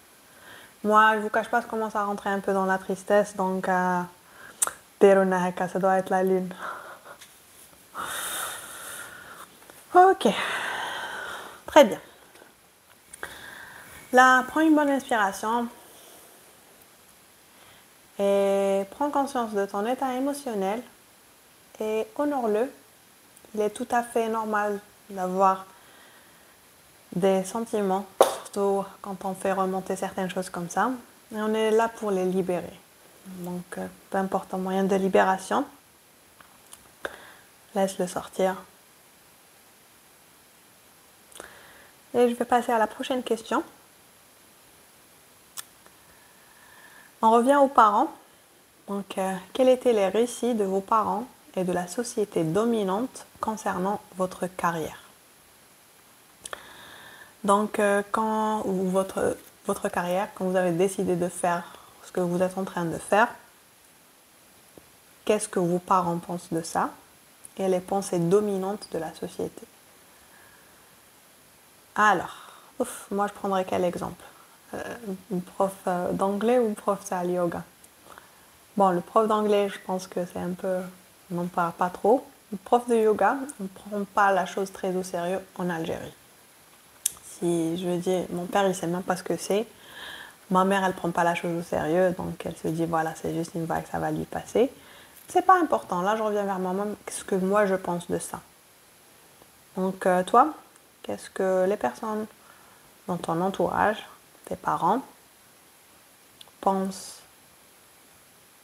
Moi, je ne vous cache pas, je commence à rentrer un peu dans la tristesse, donc ça doit être la lune. Ok, très bien. Là, prends une bonne inspiration et prends conscience de ton état émotionnel et honore-le. Il est tout à fait normal d'avoir des sentiments, surtout quand on fait remonter certaines choses comme ça. Et on est là pour les libérer. Donc, peu importe ton moyen de libération, laisse-le sortir. Et je vais passer à la prochaine question. On revient aux parents. Donc, quels étaient les récits de vos parents et de la société dominante concernant votre carrière? Donc, quand votre carrière, quand vous avez décidé de faire ce que vous êtes en train de faire, qu'est-ce que vos parents pensent de ça et les pensées dominantes de la société? Alors, moi je prendrais quel exemple? Prof d'anglais ou prof de yoga? Bon, le prof d'anglais, je pense que c'est un peu... non, pas trop. Le prof de yoga, on ne prend pas la chose très au sérieux en Algérie. Si je veux dire, mon père, il ne sait même pas ce que c'est. Ma mère, elle ne prend pas la chose au sérieux, donc elle se dit, voilà, c'est juste une vague, ça va lui passer. C'est pas important. Là, je reviens vers moi-même, qu'est-ce que moi, je pense de ça. Donc, toi, qu'est-ce que les personnes dans ton entourage, tes parents, pensent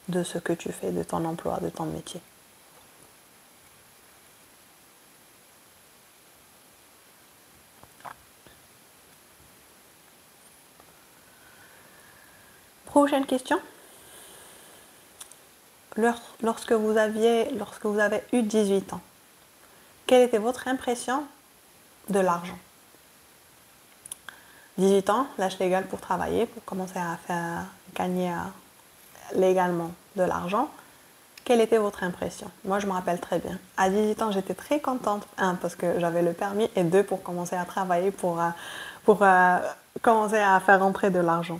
de ce que tu fais, de ton emploi, de ton métier? Prochaine question. Lorsque vous avez eu 18 ans, quelle était votre impression de l'argent? 18 ans, l'âge légal pour travailler, pour commencer à faire gagner légalement de l'argent. Quelle était votre impression? Moi, je me rappelle très bien. À 18 ans, j'étais très contente. Un, parce que j'avais le permis et deux, pour commencer à travailler, pour commencer à faire rentrer de l'argent.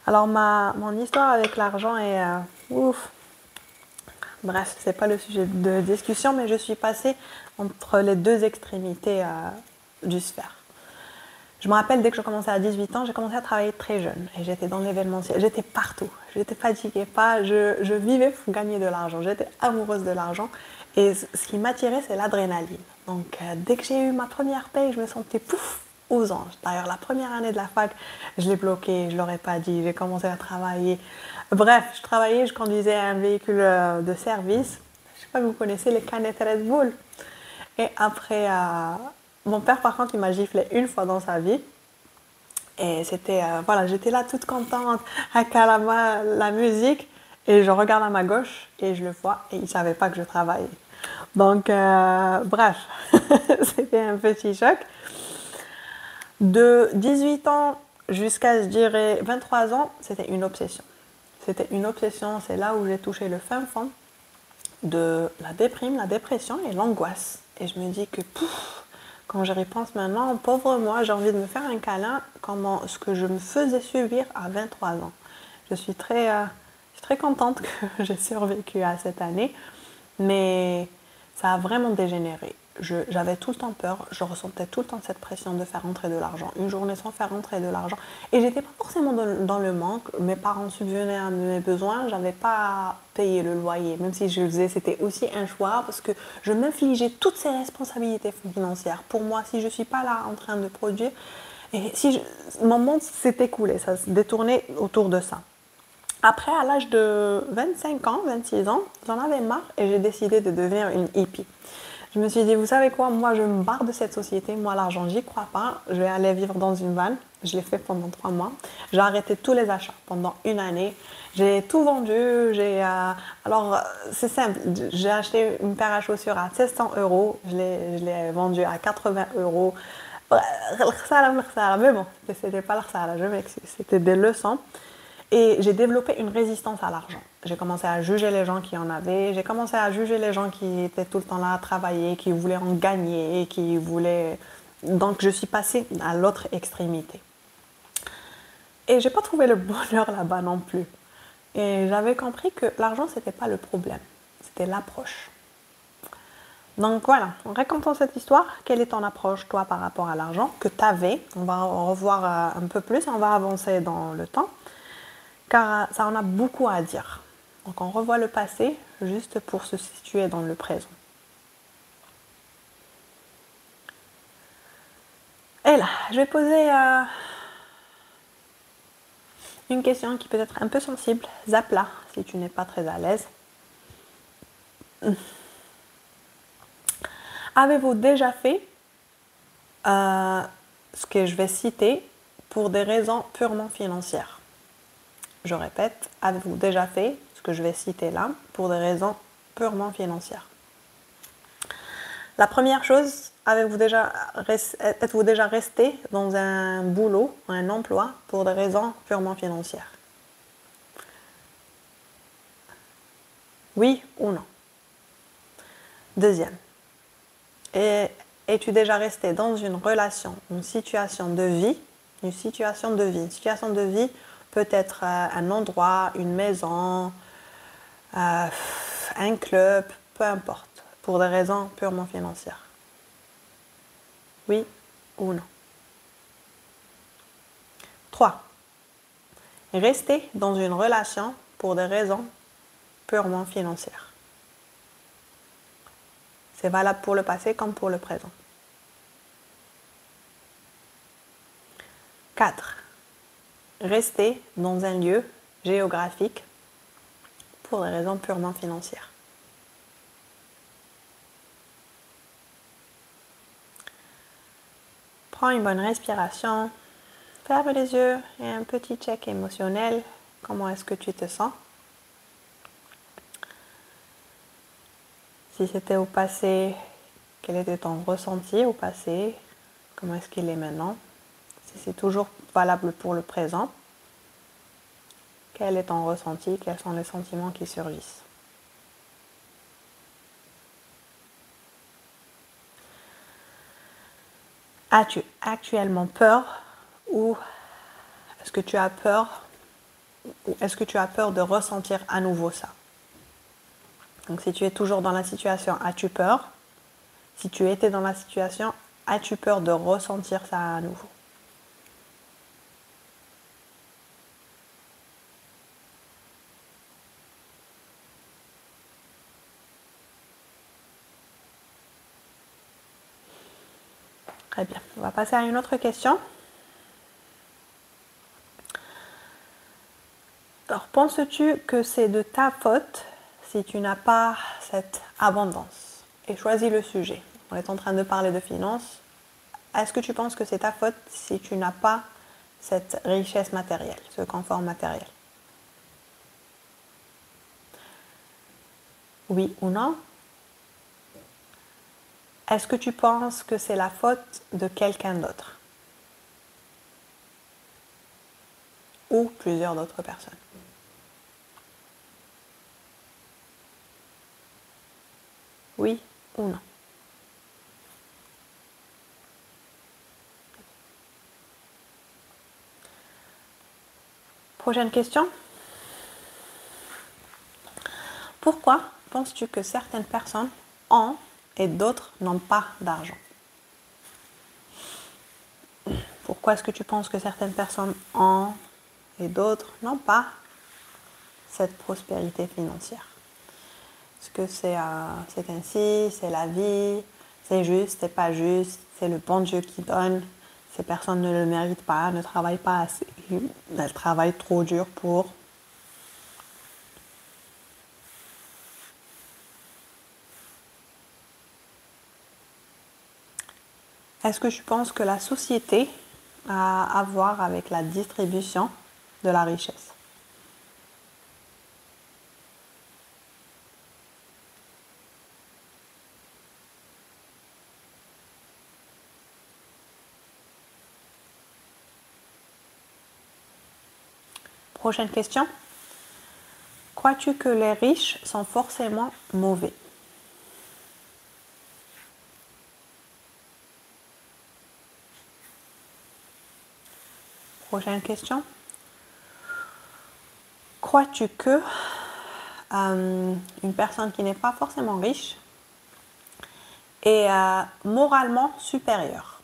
Alors, mon histoire avec l'argent est... ouf. Bref, c'est pas le sujet de discussion, mais je suis passée entre les deux extrémités du sphère. Je me rappelle, dès que je commençais à 18 ans, j'ai commencé à travailler très jeune. Et j'étais dans l'événementiel. J'étais partout. Je n'étais fatiguée pas. Je vivais pour gagner de l'argent. J'étais amoureuse de l'argent. Et ce qui m'attirait, c'est l'adrénaline. Donc, dès que j'ai eu ma première paye, je me sentais pouf aux anges. D'ailleurs, la première année de la fac, je l'ai bloquée. Je ne l'aurais pas dit. J'ai commencé à travailler. Bref, je travaillais, je conduisais un véhicule de service. Je ne sais pas si vous connaissez les canettes Red Bull. Et après... mon père, par contre, il m'a giflé une fois dans sa vie. Et c'était, voilà, j'étais là toute contente, avec la musique. Et je regarde à ma gauche et je le vois et il ne savait pas que je travaillais. Donc, bref, c'était un petit choc. De 18 ans jusqu'à, je dirais, 23 ans, c'était une obsession. C'était une obsession, c'est là où j'ai touché le fin fond. de la déprime, la dépression et l'angoisse. Et je me dis que quand j'y repense maintenant, pauvre moi, j'ai envie de me faire un câlin comme ce que je me faisais subir à 23 ans. Je suis très contente que j'ai survécu à cette année, mais ça a vraiment dégénéré. J'avais tout le temps peur, je ressentais tout le temps cette pression de faire rentrer de l'argent, une journée sans faire rentrer de l'argent. Et j'étais pas forcément dans le manque, mes parents subvenaient à mes besoins, j'avais pas à payer le loyer, même si je le faisais, c'était aussi un choix parce que je m'infligeais toutes ces responsabilités financières. Pour moi, si je suis pas là en train de produire, et si mon monde s'est écoulé, ça se détournait autour de ça. Après, à l'âge de 25 ans, 26 ans, j'en avais marre et j'ai décidé de devenir une hippie. Je me suis dit, vous savez quoi, moi je me barre de cette société, moi l'argent, j'y crois pas, je vais aller vivre dans une vanne. Je l'ai fait pendant 3 mois. J'ai arrêté tous les achats pendant une année. J'ai tout vendu. Alors, c'est simple, j'ai acheté une paire à chaussures à 700 euros, je l'ai vendue à 80 euros. Mais bon, c'était pas l'khsara, je m'excuse, c'était des leçons. Et j'ai développé une résistance à l'argent. J'ai commencé à juger les gens qui en avaient. J'ai commencé à juger les gens qui étaient tout le temps là à travailler, qui voulaient en gagner, qui voulaient... Donc je suis passée à l'autre extrémité. Et j'ai pas trouvé le bonheur là-bas non plus. Et j'avais compris que l'argent, c'était pas le problème. C'était l'approche. Donc voilà, en racontant cette histoire, quelle est ton approche, toi, par rapport à l'argent que tu avais? On va en revoir un peu plus, on va avancer dans le temps. Car ça en a beaucoup à dire. Donc on revoit le passé juste pour se situer dans le présent. Et là, je vais poser une question qui peut être un peu sensible. Zapla, si tu n'es pas très à l'aise. Avez-vous déjà fait ce que je vais citer pour des raisons purement financières? Je répète, avez-vous déjà fait ce que je vais citer là pour des raisons purement financières? La première chose, êtes-vous déjà resté dans un boulot, un emploi, pour des raisons purement financières? Oui ou non? Deuxième, es-tu déjà resté dans une relation, une situation de vie? Une situation de vie peut être un endroit, une maison, un club, peu importe, pour des raisons purement financières. Oui ou non? 3. Rester dans une relation pour des raisons purement financières. C'est valable pour le passé comme pour le présent. 4. Rester dans un lieu géographique pour des raisons purement financières. Prends une bonne respiration, ferme les yeux et un petit check émotionnel. Comment est-ce que tu te sens? Si c'était au passé, quel était ton ressenti au passé? Comment est-ce qu'il est maintenant? Si c'est toujours valable pour le présent, quel est ton ressenti? Quels sont les sentiments qui surgissent? As-tu actuellement peur ou est-ce que tu as peur de ressentir à nouveau ça? Donc si tu es toujours dans la situation, as-tu peur? Si tu étais dans la situation, as-tu peur de ressentir ça à nouveau? Très bien. On va passer à une autre question. Alors, penses-tu que c'est de ta faute si tu n'as pas cette abondance? Et choisis le sujet. On est en train de parler de finances. Est-ce que tu penses que c'est ta faute si tu n'as pas cette richesse matérielle, ce confort matériel? Oui ou non? Est-ce que tu penses que c'est la faute de quelqu'un d'autre? Ou plusieurs d'autres personnes? Oui ou non? Prochaine question. Pourquoi penses-tu que certaines personnes ont et d'autres n'ont pas d'argent? Pourquoi est-ce que tu penses que certaines personnes ont et d'autres n'ont pas cette prospérité financière? Est-ce que c'est ainsi, c'est la vie, c'est juste, c'est pas juste, c'est le bon Dieu qui donne, ces personnes ne le méritent pas, ne travaillent pas assez, elles travaillent trop dur pour... Est-ce que tu penses que la société a à voir avec la distribution de la richesse? Prochaine question. Crois-tu que les riches sont forcément mauvais? Prochaine question. Crois-tu que une personne qui n'est pas forcément riche est moralement supérieure?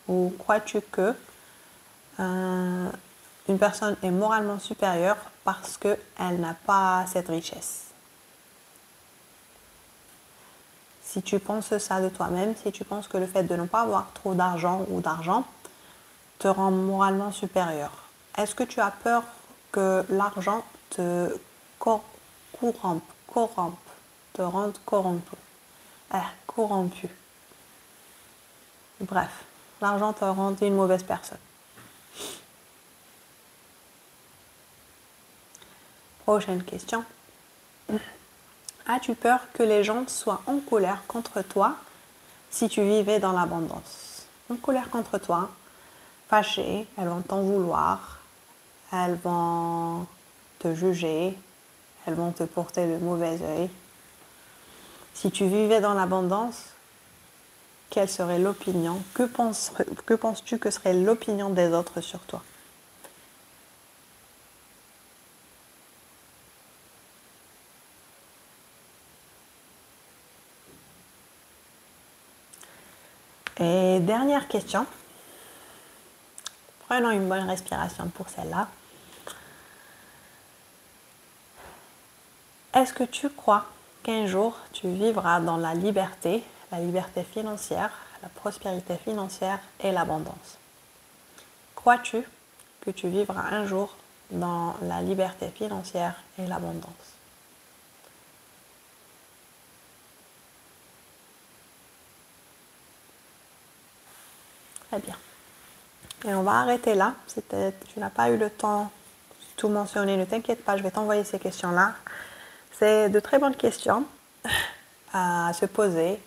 Ou crois-tu que une personne est moralement supérieure parce qu'elle n'a pas cette richesse? Si tu penses ça de toi-même, si tu penses que le fait de ne pas avoir trop d'argent ou d'argent te rend moralement supérieur, est-ce que tu as peur que l'argent te corrompe, te rende corrompu? Corrompu. Bref, l'argent te rend une mauvaise personne. Prochaine question. As-tu peur que les gens soient en colère contre toi si tu vivais dans l'abondance? En colère contre toi, fâchées, elles vont t'en vouloir, elles vont te juger, elles vont te porter le mauvais œil. Si tu vivais dans l'abondance, quelle serait l'opinion? Que penses-tu que serait l'opinion des autres sur toi? Et dernière question. Prenons une bonne respiration pour celle-là. Est-ce que tu crois qu'un jour tu vivras dans la liberté financière, la prospérité financière et l'abondance? Crois-tu que tu vivras un jour dans la liberté financière et l'abondance? Très bien. Et on va arrêter là. Tu n'as pas eu le temps de tout mentionner, ne t'inquiète pas, je vais t'envoyer ces questions-là. C'est de très bonnes questions à se poser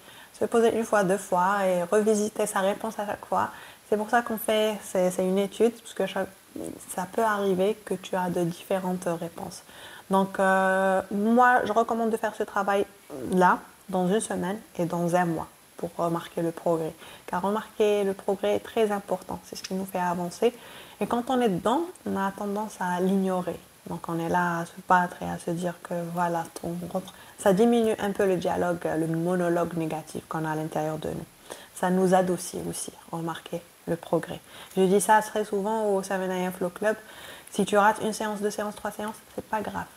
une fois, deux fois et revisiter sa réponse à chaque fois. C'est pour ça qu'on fait, c'est une étude, parce que ça peut arriver que tu as de différentes réponses. Donc, moi, je recommande de faire ce travail-là dans une semaine et dans un mois pour remarquer le progrès. Car remarquer le progrès est très important, c'est ce qui nous fait avancer. Et quand on est dedans, on a tendance à l'ignorer. Donc on est là à se battre et à se dire que voilà, ça diminue un peu le dialogue, le monologue négatif qu'on a à l'intérieur de nous. Ça nous adoucit aussi, remarquer le progrès. Je dis ça très souvent au 7 AM Flow Club. Si tu rates une séance, deux séances, trois séances, c'est pas grave.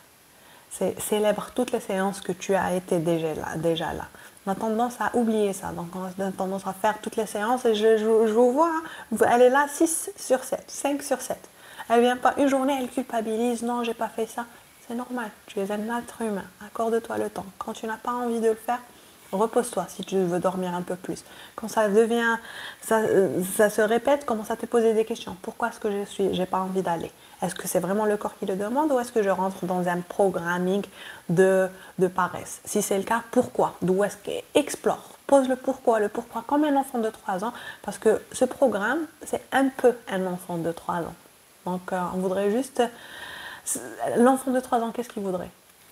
Célèbre toutes les séances que tu as été déjà là. On a tendance à oublier ça, donc on a tendance à faire toutes les séances et je vous vois, elle est là 6 sur 7, 5 sur 7. Elle vient pas une journée, elle culpabilise, non, j'ai pas fait ça. C'est normal, tu es un être humain, accorde-toi le temps. Quand tu n'as pas envie de le faire, repose-toi si tu veux dormir un peu plus. Quand ça se répète, commence à te poser des questions. Pourquoi est-ce que j'ai pas envie d'aller? Est-ce que c'est vraiment le corps qui le demande ou est-ce que je rentre dans un programming de paresse? Si c'est le cas, pourquoi? D'où est-ce que explore? Pose le pourquoi comme un enfant de 3 ans, parce que ce programme, c'est un peu un enfant de 3 ans. Donc, on voudrait juste... L'enfant de 3 ans, qu'est-ce qu'il voudrait?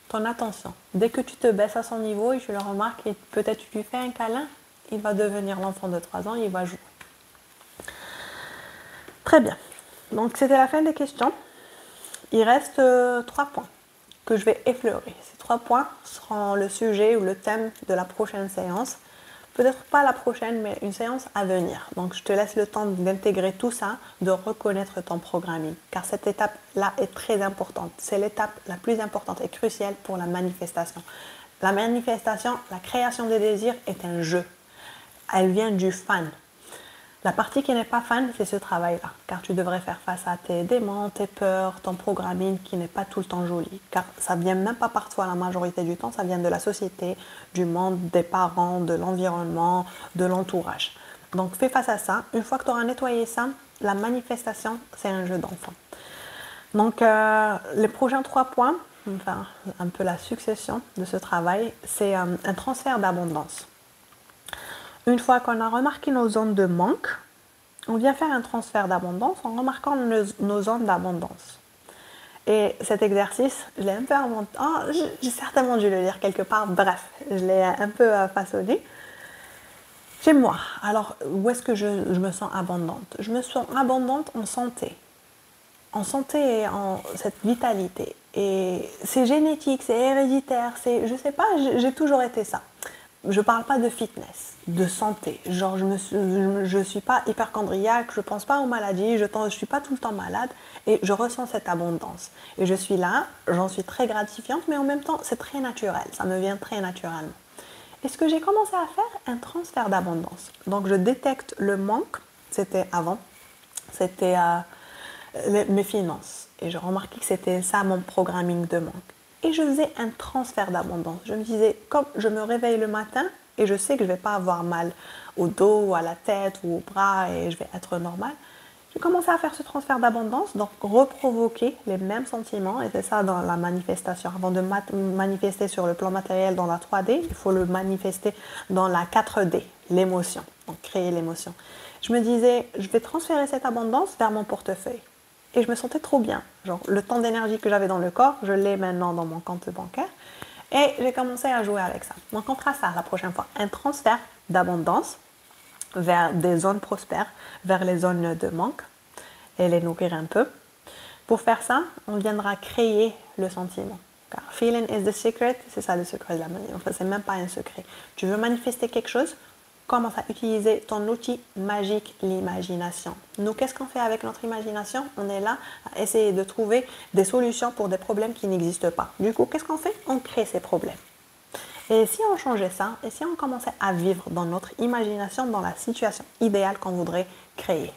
ton attention. Dès que tu te baisses à son niveau et tu le remarques et peut-être tu lui fais un câlin, il va devenir l'enfant de 3 ans, il va jouer. Très bien. Donc c'était la fin des questions. Il reste 3 points que je vais effleurer. Ces 3 points seront le sujet ou le thème de la prochaine séance. Peut-être pas la prochaine, mais une séance à venir. Donc je te laisse le temps d'intégrer tout ça, de reconnaître ton programming. Car cette étape-là est très importante. C'est l'étape la plus importante et cruciale pour la manifestation. La manifestation, la création des désirs est un jeu. Elle vient du fan. La partie qui n'est pas fan, c'est ce travail-là, car tu devrais faire face à tes démons, tes peurs, ton programming qui n'est pas tout le temps joli, car ça vient même pas parfois la majorité du temps, ça vient de la société, du monde, des parents, de l'environnement, de l'entourage. Donc fais face à ça. Une fois que tu auras nettoyé ça, la manifestation, c'est un jeu d'enfant. Donc les prochains 3 points, enfin un peu la succession de ce travail, c'est un transfert d'abondance. Une fois qu'on a remarqué nos zones de manque, on vient faire un transfert d'abondance en remarquant nos zones d'abondance. Et cet exercice, je l'ai un peu inventé. Oh, j'ai certainement dû le lire quelque part. Bref, je l'ai un peu façonné. Chez moi, alors où est-ce que je me sens abondante? Je me sens abondante en santé. En santé et en cette vitalité. Et c'est génétique, c'est héréditaire, je sais pas, j'ai toujours été ça. Je parle pas de fitness, de santé. Genre, je suis pas hyperchondriaque, je pense pas aux maladies, je suis pas tout le temps malade et je ressens cette abondance. Et je suis là, j'en suis très gratifiante, mais en même temps, c'est très naturel. Ça me vient très naturellement. Et ce que j'ai commencé à faire, un transfert d'abondance. Donc, je détecte le manque, c'était avant, c'était mes finances. Et je remarquais que c'était ça mon programming de manque. Et je faisais un transfert d'abondance. Je me disais, comme je me réveille le matin et je sais que je ne vais pas avoir mal au dos ou à la tête ou au bras et je vais être normale, j'ai commencé à faire ce transfert d'abondance, donc reprovoquer les mêmes sentiments. Et c'est ça dans la manifestation. Avant de manifester sur le plan matériel dans la 3D, il faut le manifester dans la 4D, l'émotion, donc créer l'émotion. Je me disais, je vais transférer cette abondance vers mon portefeuille. Et je me sentais trop bien. Genre, le temps d'énergie que j'avais dans le corps, je l'ai maintenant dans mon compte bancaire. Et j'ai commencé à jouer avec ça. Donc, on fera ça la prochaine fois. Un transfert d'abondance vers des zones prospères, vers les zones de manque et les nourrir un peu. Pour faire ça, on viendra créer le sentiment. Car feeling is the secret, c'est ça le secret de la manifestation. Enfin, c'est même pas un secret. Tu veux manifester quelque chose, commence à utiliser ton outil magique, l'imagination. Nous, qu'est-ce qu'on fait avec notre imagination? On est là à essayer de trouver des solutions pour des problèmes qui n'existent pas. Du coup, qu'est-ce qu'on fait? On crée ces problèmes. Et si on changeait ça, et si on commençait à vivre dans notre imagination, dans la situation idéale qu'on voudrait créer,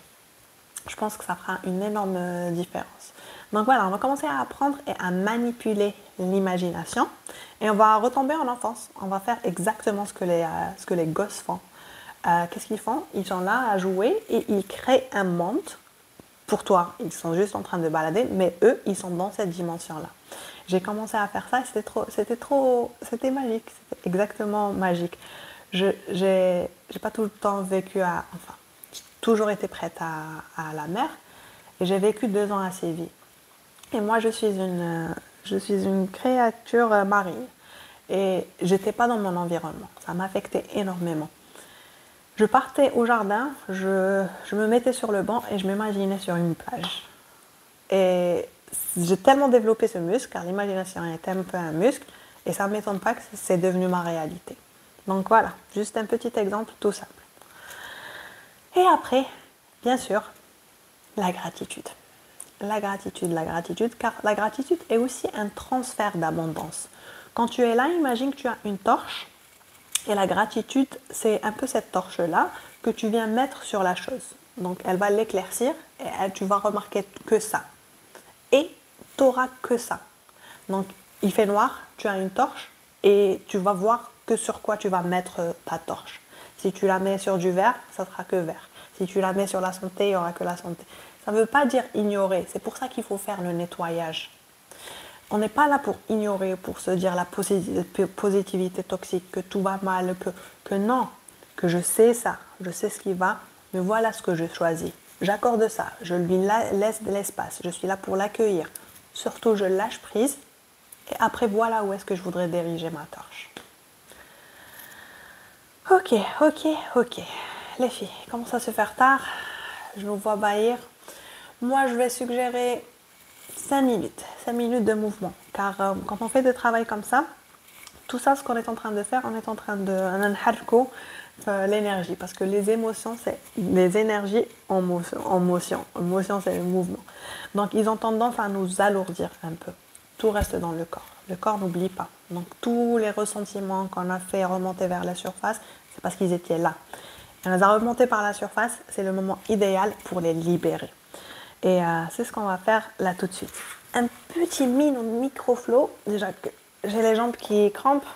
je pense que ça fera une énorme différence. Donc voilà, on va commencer à apprendre et à manipuler l'imagination et on va retomber en enfance. On va faire exactement ce que les gosses font. Qu'est-ce qu'ils font? Ils sont là à jouer et ils créent un monde pour toi. Ils sont juste en train de balader, mais eux, ils sont dans cette dimension-là. J'ai commencé à faire ça, c'était magique, c'était exactement magique. J'ai pas tout le temps vécu enfin, j'ai toujours été prête à la mer et j'ai vécu 2 ans à Séville. Et moi, je suis une créature marine et j'étais pas dans mon environnement. Ça m'affectait énormément. Je partais au jardin, je me mettais sur le banc et je m'imaginais sur une plage. Et j'ai tellement développé ce muscle, car l'imagination est un peu un muscle, et ça ne m'étonne pas que c'est devenu ma réalité. Donc voilà, juste un petit exemple tout simple. Et après, bien sûr, la gratitude. La gratitude, car la gratitude est aussi un transfert d'abondance. Quand tu es là, imagine que tu as une torche, et la gratitude, c'est un peu cette torche-là que tu viens mettre sur la chose. Donc, elle va l'éclaircir et tu vas remarquer que ça. Et tu n'auras que ça. Donc, il fait noir, tu as une torche et tu vas voir que sur quoi tu vas mettre ta torche. Si tu la mets sur du vert, ça ne sera que vert. Si tu la mets sur la santé, il n'y aura que la santé. Ça ne veut pas dire ignorer. C'est pour ça qu'il faut faire le nettoyage. On n'est pas là pour ignorer, pour se dire la positivité toxique, que tout va mal, que non, que je sais ça, je sais ce qui va, mais voilà ce que je choisis. J'accorde ça, je lui laisse de l'espace, je suis là pour l'accueillir. Surtout, je lâche prise Et après, voilà où est-ce que je voudrais diriger ma torche. Ok, ok, ok. Les filles, il commence à se faire tard. Je nous vois bâillir. Moi, je vais suggérer 5 minutes. 5 minutes de mouvement. Car quand on fait des travail comme ça, tout ça, ce qu'on est en train de faire, on est en train de l'énergie. Parce que les émotions, c'est des énergies en motion. Motion, c'est le mouvement. Donc, ils ont tendance à nous alourdir un peu. Tout reste dans le corps. Le corps n'oublie pas. Donc, tous les ressentiments qu'on a fait remonter vers la surface, c'est parce qu'ils étaient là. Et on les a remontés par la surface, c'est le moment idéal pour les libérer. Et c'est ce qu'on va faire là tout de suite. Un petit micro-flow. Déjà que j'ai les jambes qui crampent.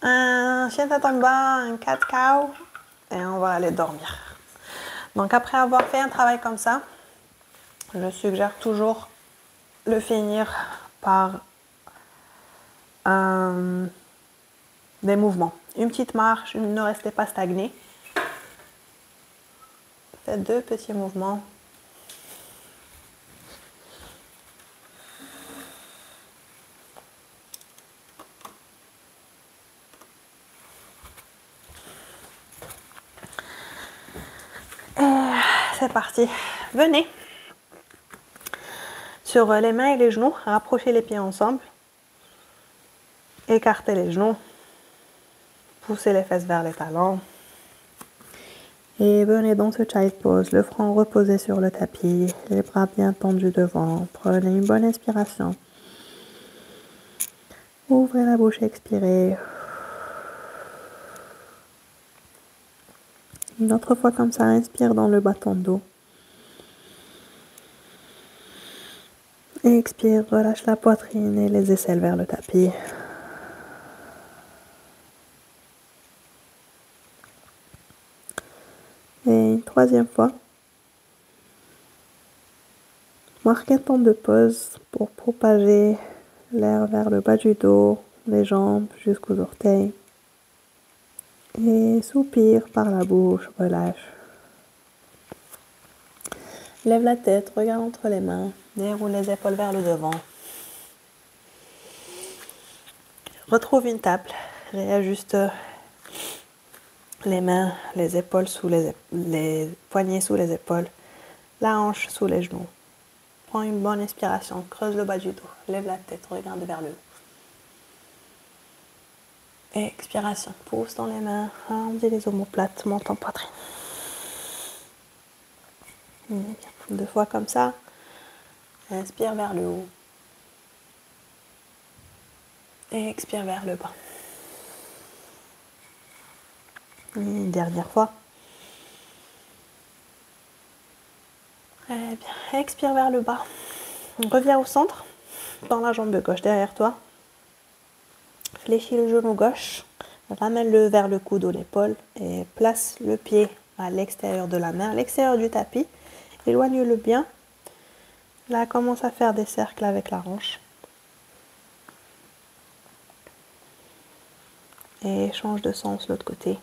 Un chien tête en bas, un cat cow. Et on va aller dormir. Donc après avoir fait un travail comme ça, je suggère toujours le finir par des mouvements. Une petite marche, ne restez pas stagné. Faites 2 petits mouvements. C'est parti. Venez. Sur les mains et les genoux, rapprochez les pieds ensemble. Écartez les genoux. Poussez les fesses vers les talons. Et venez dans ce child pose, le front reposé sur le tapis, les bras bien tendus devant. Prenez une bonne inspiration. Ouvrez la bouche, expirez. Une autre fois comme ça, inspire dans le bâton d'eau. Et expire, relâche la poitrine et les aisselles vers le tapis. Et une troisième fois. Marquez un temps de pause pour propager l'air vers le bas du dos, les jambes jusqu'aux orteils. Et soupire par la bouche, relâche. Lève la tête, regarde entre les mains, déroule les épaules vers le devant. Retrouve une table, réajuste les mains, les épaules sous les poignets sous les épaules, la hanche sous les genoux. Prends une bonne inspiration, creuse le bas du dos, lève la tête, regarde vers le haut. Et expiration, pousse dans les mains, arrondis les omoplates, monte en poitrine. 2 fois comme ça. Inspire vers le haut. Et expire vers le bas. Et une dernière fois. Très bien. Expire vers le bas. Reviens au centre. Tends la jambe gauche derrière toi. Fléchis le genou gauche. Ramène-le vers le coude ou l'épaule. Et place le pied à l'extérieur de la main, à l'extérieur du tapis. Éloigne-le bien. Là, commence à faire des cercles avec la hanche. Et change de sens l'autre côté.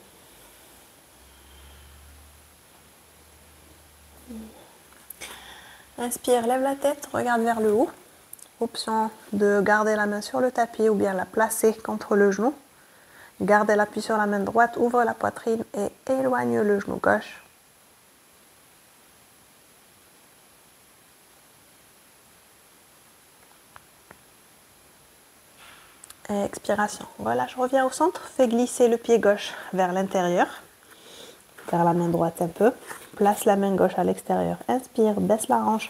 Inspire, lève la tête, regarde vers le haut. Option de garder la main sur le tapis ou bien la placer contre le genou. Gardez l'appui sur la main droite, ouvre la poitrine et éloigne le genou gauche. Expiration. Relâche, reviens au centre. Fais glisser le pied gauche vers l'intérieur, vers la main droite un peu. Place la main gauche à l'extérieur. Inspire, baisse la hanche.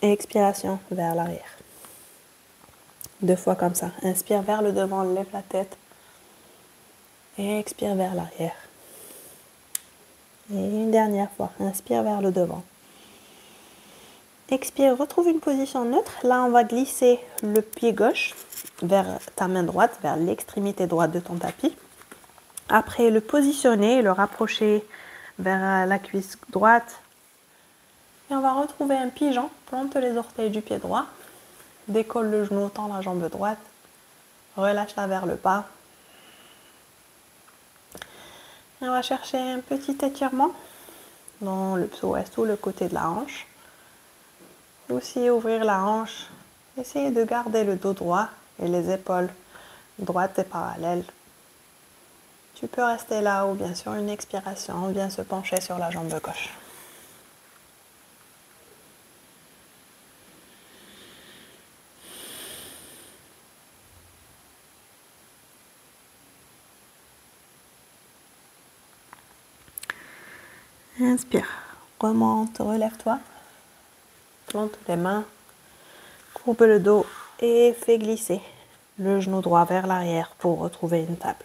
Et expiration vers l'arrière. 2 fois comme ça. Inspire vers le devant, lève la tête. Et expire vers l'arrière. Et une dernière fois. Inspire vers le devant. Expire, retrouve une position neutre. Là, on va glisser le pied gauche vers ta main droite, vers l'extrémité droite de ton tapis. Après, le positionner, le rapprocher vers la cuisse droite. Et on va retrouver un pigeon. Plante les orteils du pied droit. Décolle le genou, tend la jambe droite. Relâche-la vers le bas. Et on va chercher un petit étirement dans le psoas ou le côté de la hanche. Aussi ouvrir la hanche Essayez de garder le dos droit et les épaules droites et parallèles. Tu peux rester là ou bien sur une expiration, on vient se pencher sur la jambe gauche. Inspire, remonte, relève-toi, plante les mains, courbe le dos et fais glisser le genou droit vers l'arrière pour retrouver une table.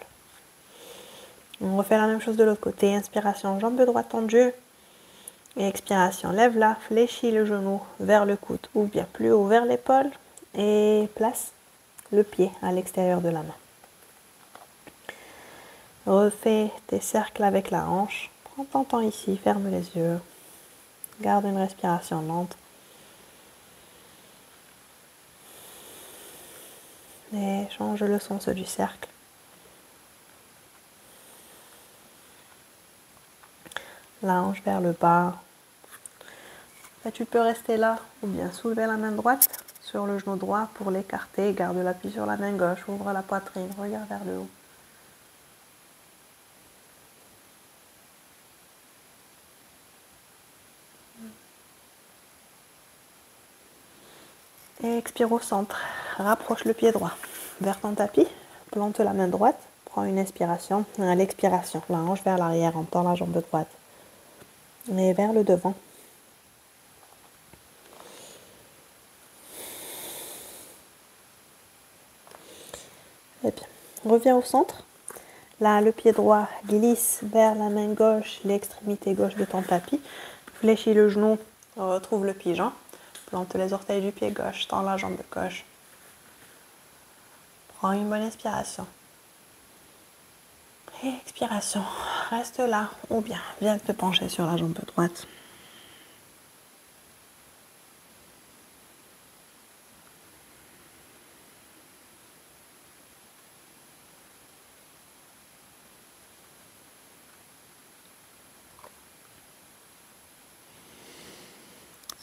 On refait la même chose de l'autre côté, inspiration, jambe droite tendue, et expiration, lève-la, fléchis le genou vers le coude ou bien plus haut vers l'épaule et place le pied à l'extérieur de la main. Refais tes cercles avec la hanche. Prends ton temps ici, ferme les yeux. Garde une respiration lente. Et change le sens du cercle. La hanche vers le bas. Et tu peux rester là ou bien soulever la main droite sur le genou droit pour l'écarter. Garde l'appui sur la main gauche. Ouvre la poitrine. Regarde vers le haut. Et expire au centre. Rapproche le pied droit vers ton tapis. Plante la main droite. Prends une inspiration. À l'expiration, la hanche vers l'arrière. On tend la jambe droite. Et vers le devant. Et bien, reviens au centre. Là, le pied droit glisse vers la main gauche, l'extrémité gauche de ton tapis. Fléchis le genou, retrouve le pigeon. Plante les orteils du pied gauche, tends la jambe gauche. Prends une bonne inspiration. Et expiration. Reste là ou bien viens te pencher sur la jambe droite.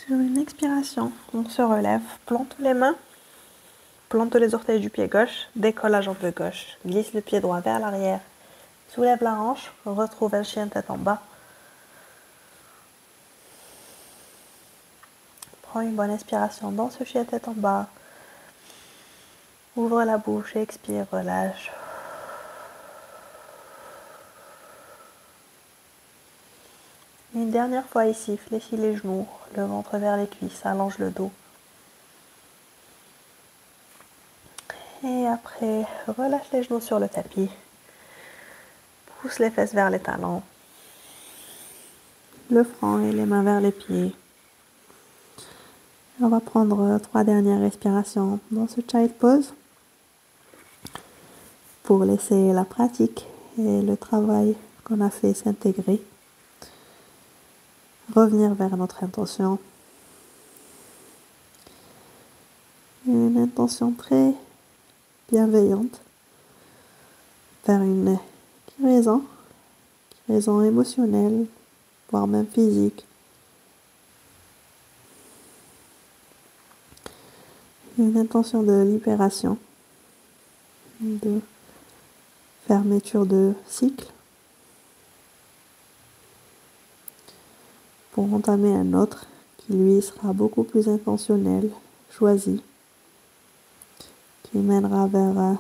Sur une expiration, on se relève, plante les mains, plante les orteils du pied gauche, décolle la jambe gauche, glisse le pied droit vers l'arrière, soulève la hanche, retrouve un chien tête en bas. Prends une bonne inspiration dans ce chien tête en bas. Ouvre la bouche, expire, relâche. Une dernière fois ici, fléchis les genoux, le ventre vers les cuisses, allonge le dos. Et après, relâche les genoux sur le tapis. Pousse les fesses vers les talons. Le front et les mains vers les pieds. On va prendre 3 dernières respirations dans ce child pose pour laisser la pratique et le travail qu'on a fait s'intégrer. Revenir vers notre intention. Une intention très bienveillante vers une guérison émotionnelle, voire même physique. Une intention de libération, de fermeture de cycle, pour entamer un autre qui lui sera beaucoup plus intentionnel, choisi, qui mènera vers un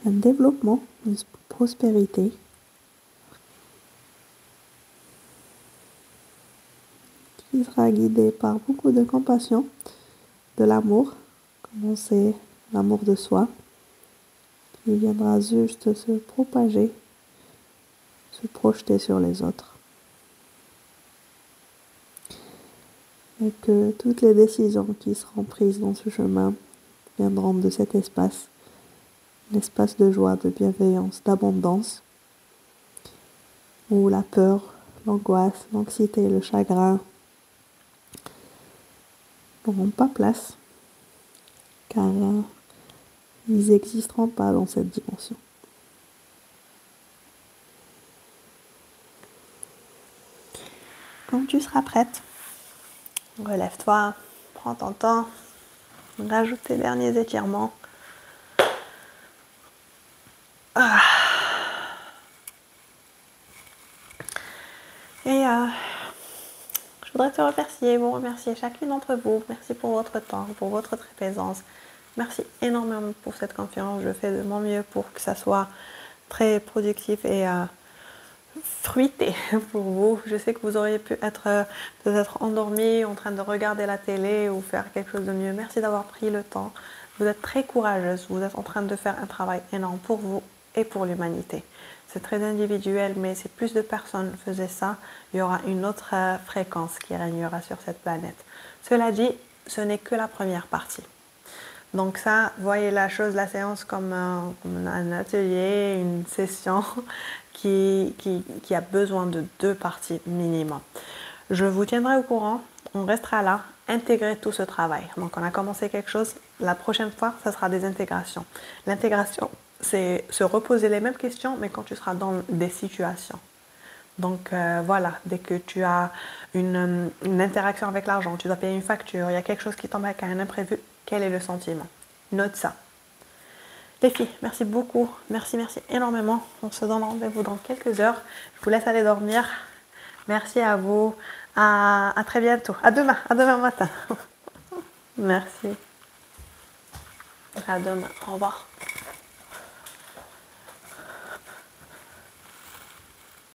développement, une prospérité. Qui sera guidé par beaucoup de compassion, de l'amour, comme on sait, l'amour de soi, qui viendra juste se propager, se projeter sur les autres. Et que toutes les décisions qui seront prises dans ce chemin viendront de cet espace, l'espace de joie, de bienveillance, d'abondance, où la peur, l'angoisse, l'anxiété, le chagrin n'auront pas place, car ils n'existeront pas dans cette dimension. Quand tu seras prête, relève-toi, prends ton temps. Rajoute tes derniers étirements. Ah. Et je voudrais te remercier, vous remercier chacune d'entre vous. Merci pour votre temps, pour votre présence. Merci énormément pour cette conférence. Je fais de mon mieux pour que ça soit très productif et fruité pour vous. Je sais que vous auriez pu être peut-être endormi, en train de regarder la télé ou faire quelque chose de mieux. Merci d'avoir pris le temps. Vous êtes très courageuse. Vous êtes en train de faire un travail énorme pour vous et pour l'humanité. C'est très individuel, mais si plus de personnes faisaient ça, il y aura une autre fréquence qui régnera sur cette planète. Cela dit, ce n'est que la première partie. Donc ça, voyez la chose, la séance comme un atelier, une session qui a besoin de 2 parties minimum. Je vous tiendrai au courant, on restera là, intégrer tout ce travail. Donc on a commencé quelque chose, la prochaine fois, ça sera des intégrations. L'intégration, c'est se reposer les mêmes questions, mais quand tu seras dans des situations. Donc voilà, dès que tu as une interaction avec l'argent, tu dois payer une facture, il y a quelque chose qui tombe avec un imprévu, quel est le sentiment? Note ça. Les filles, merci beaucoup, merci énormément. On se donne rendez-vous dans quelques heures. Je vous laisse aller dormir. Merci à vous. À très bientôt. À demain matin. Merci. À demain. Au revoir.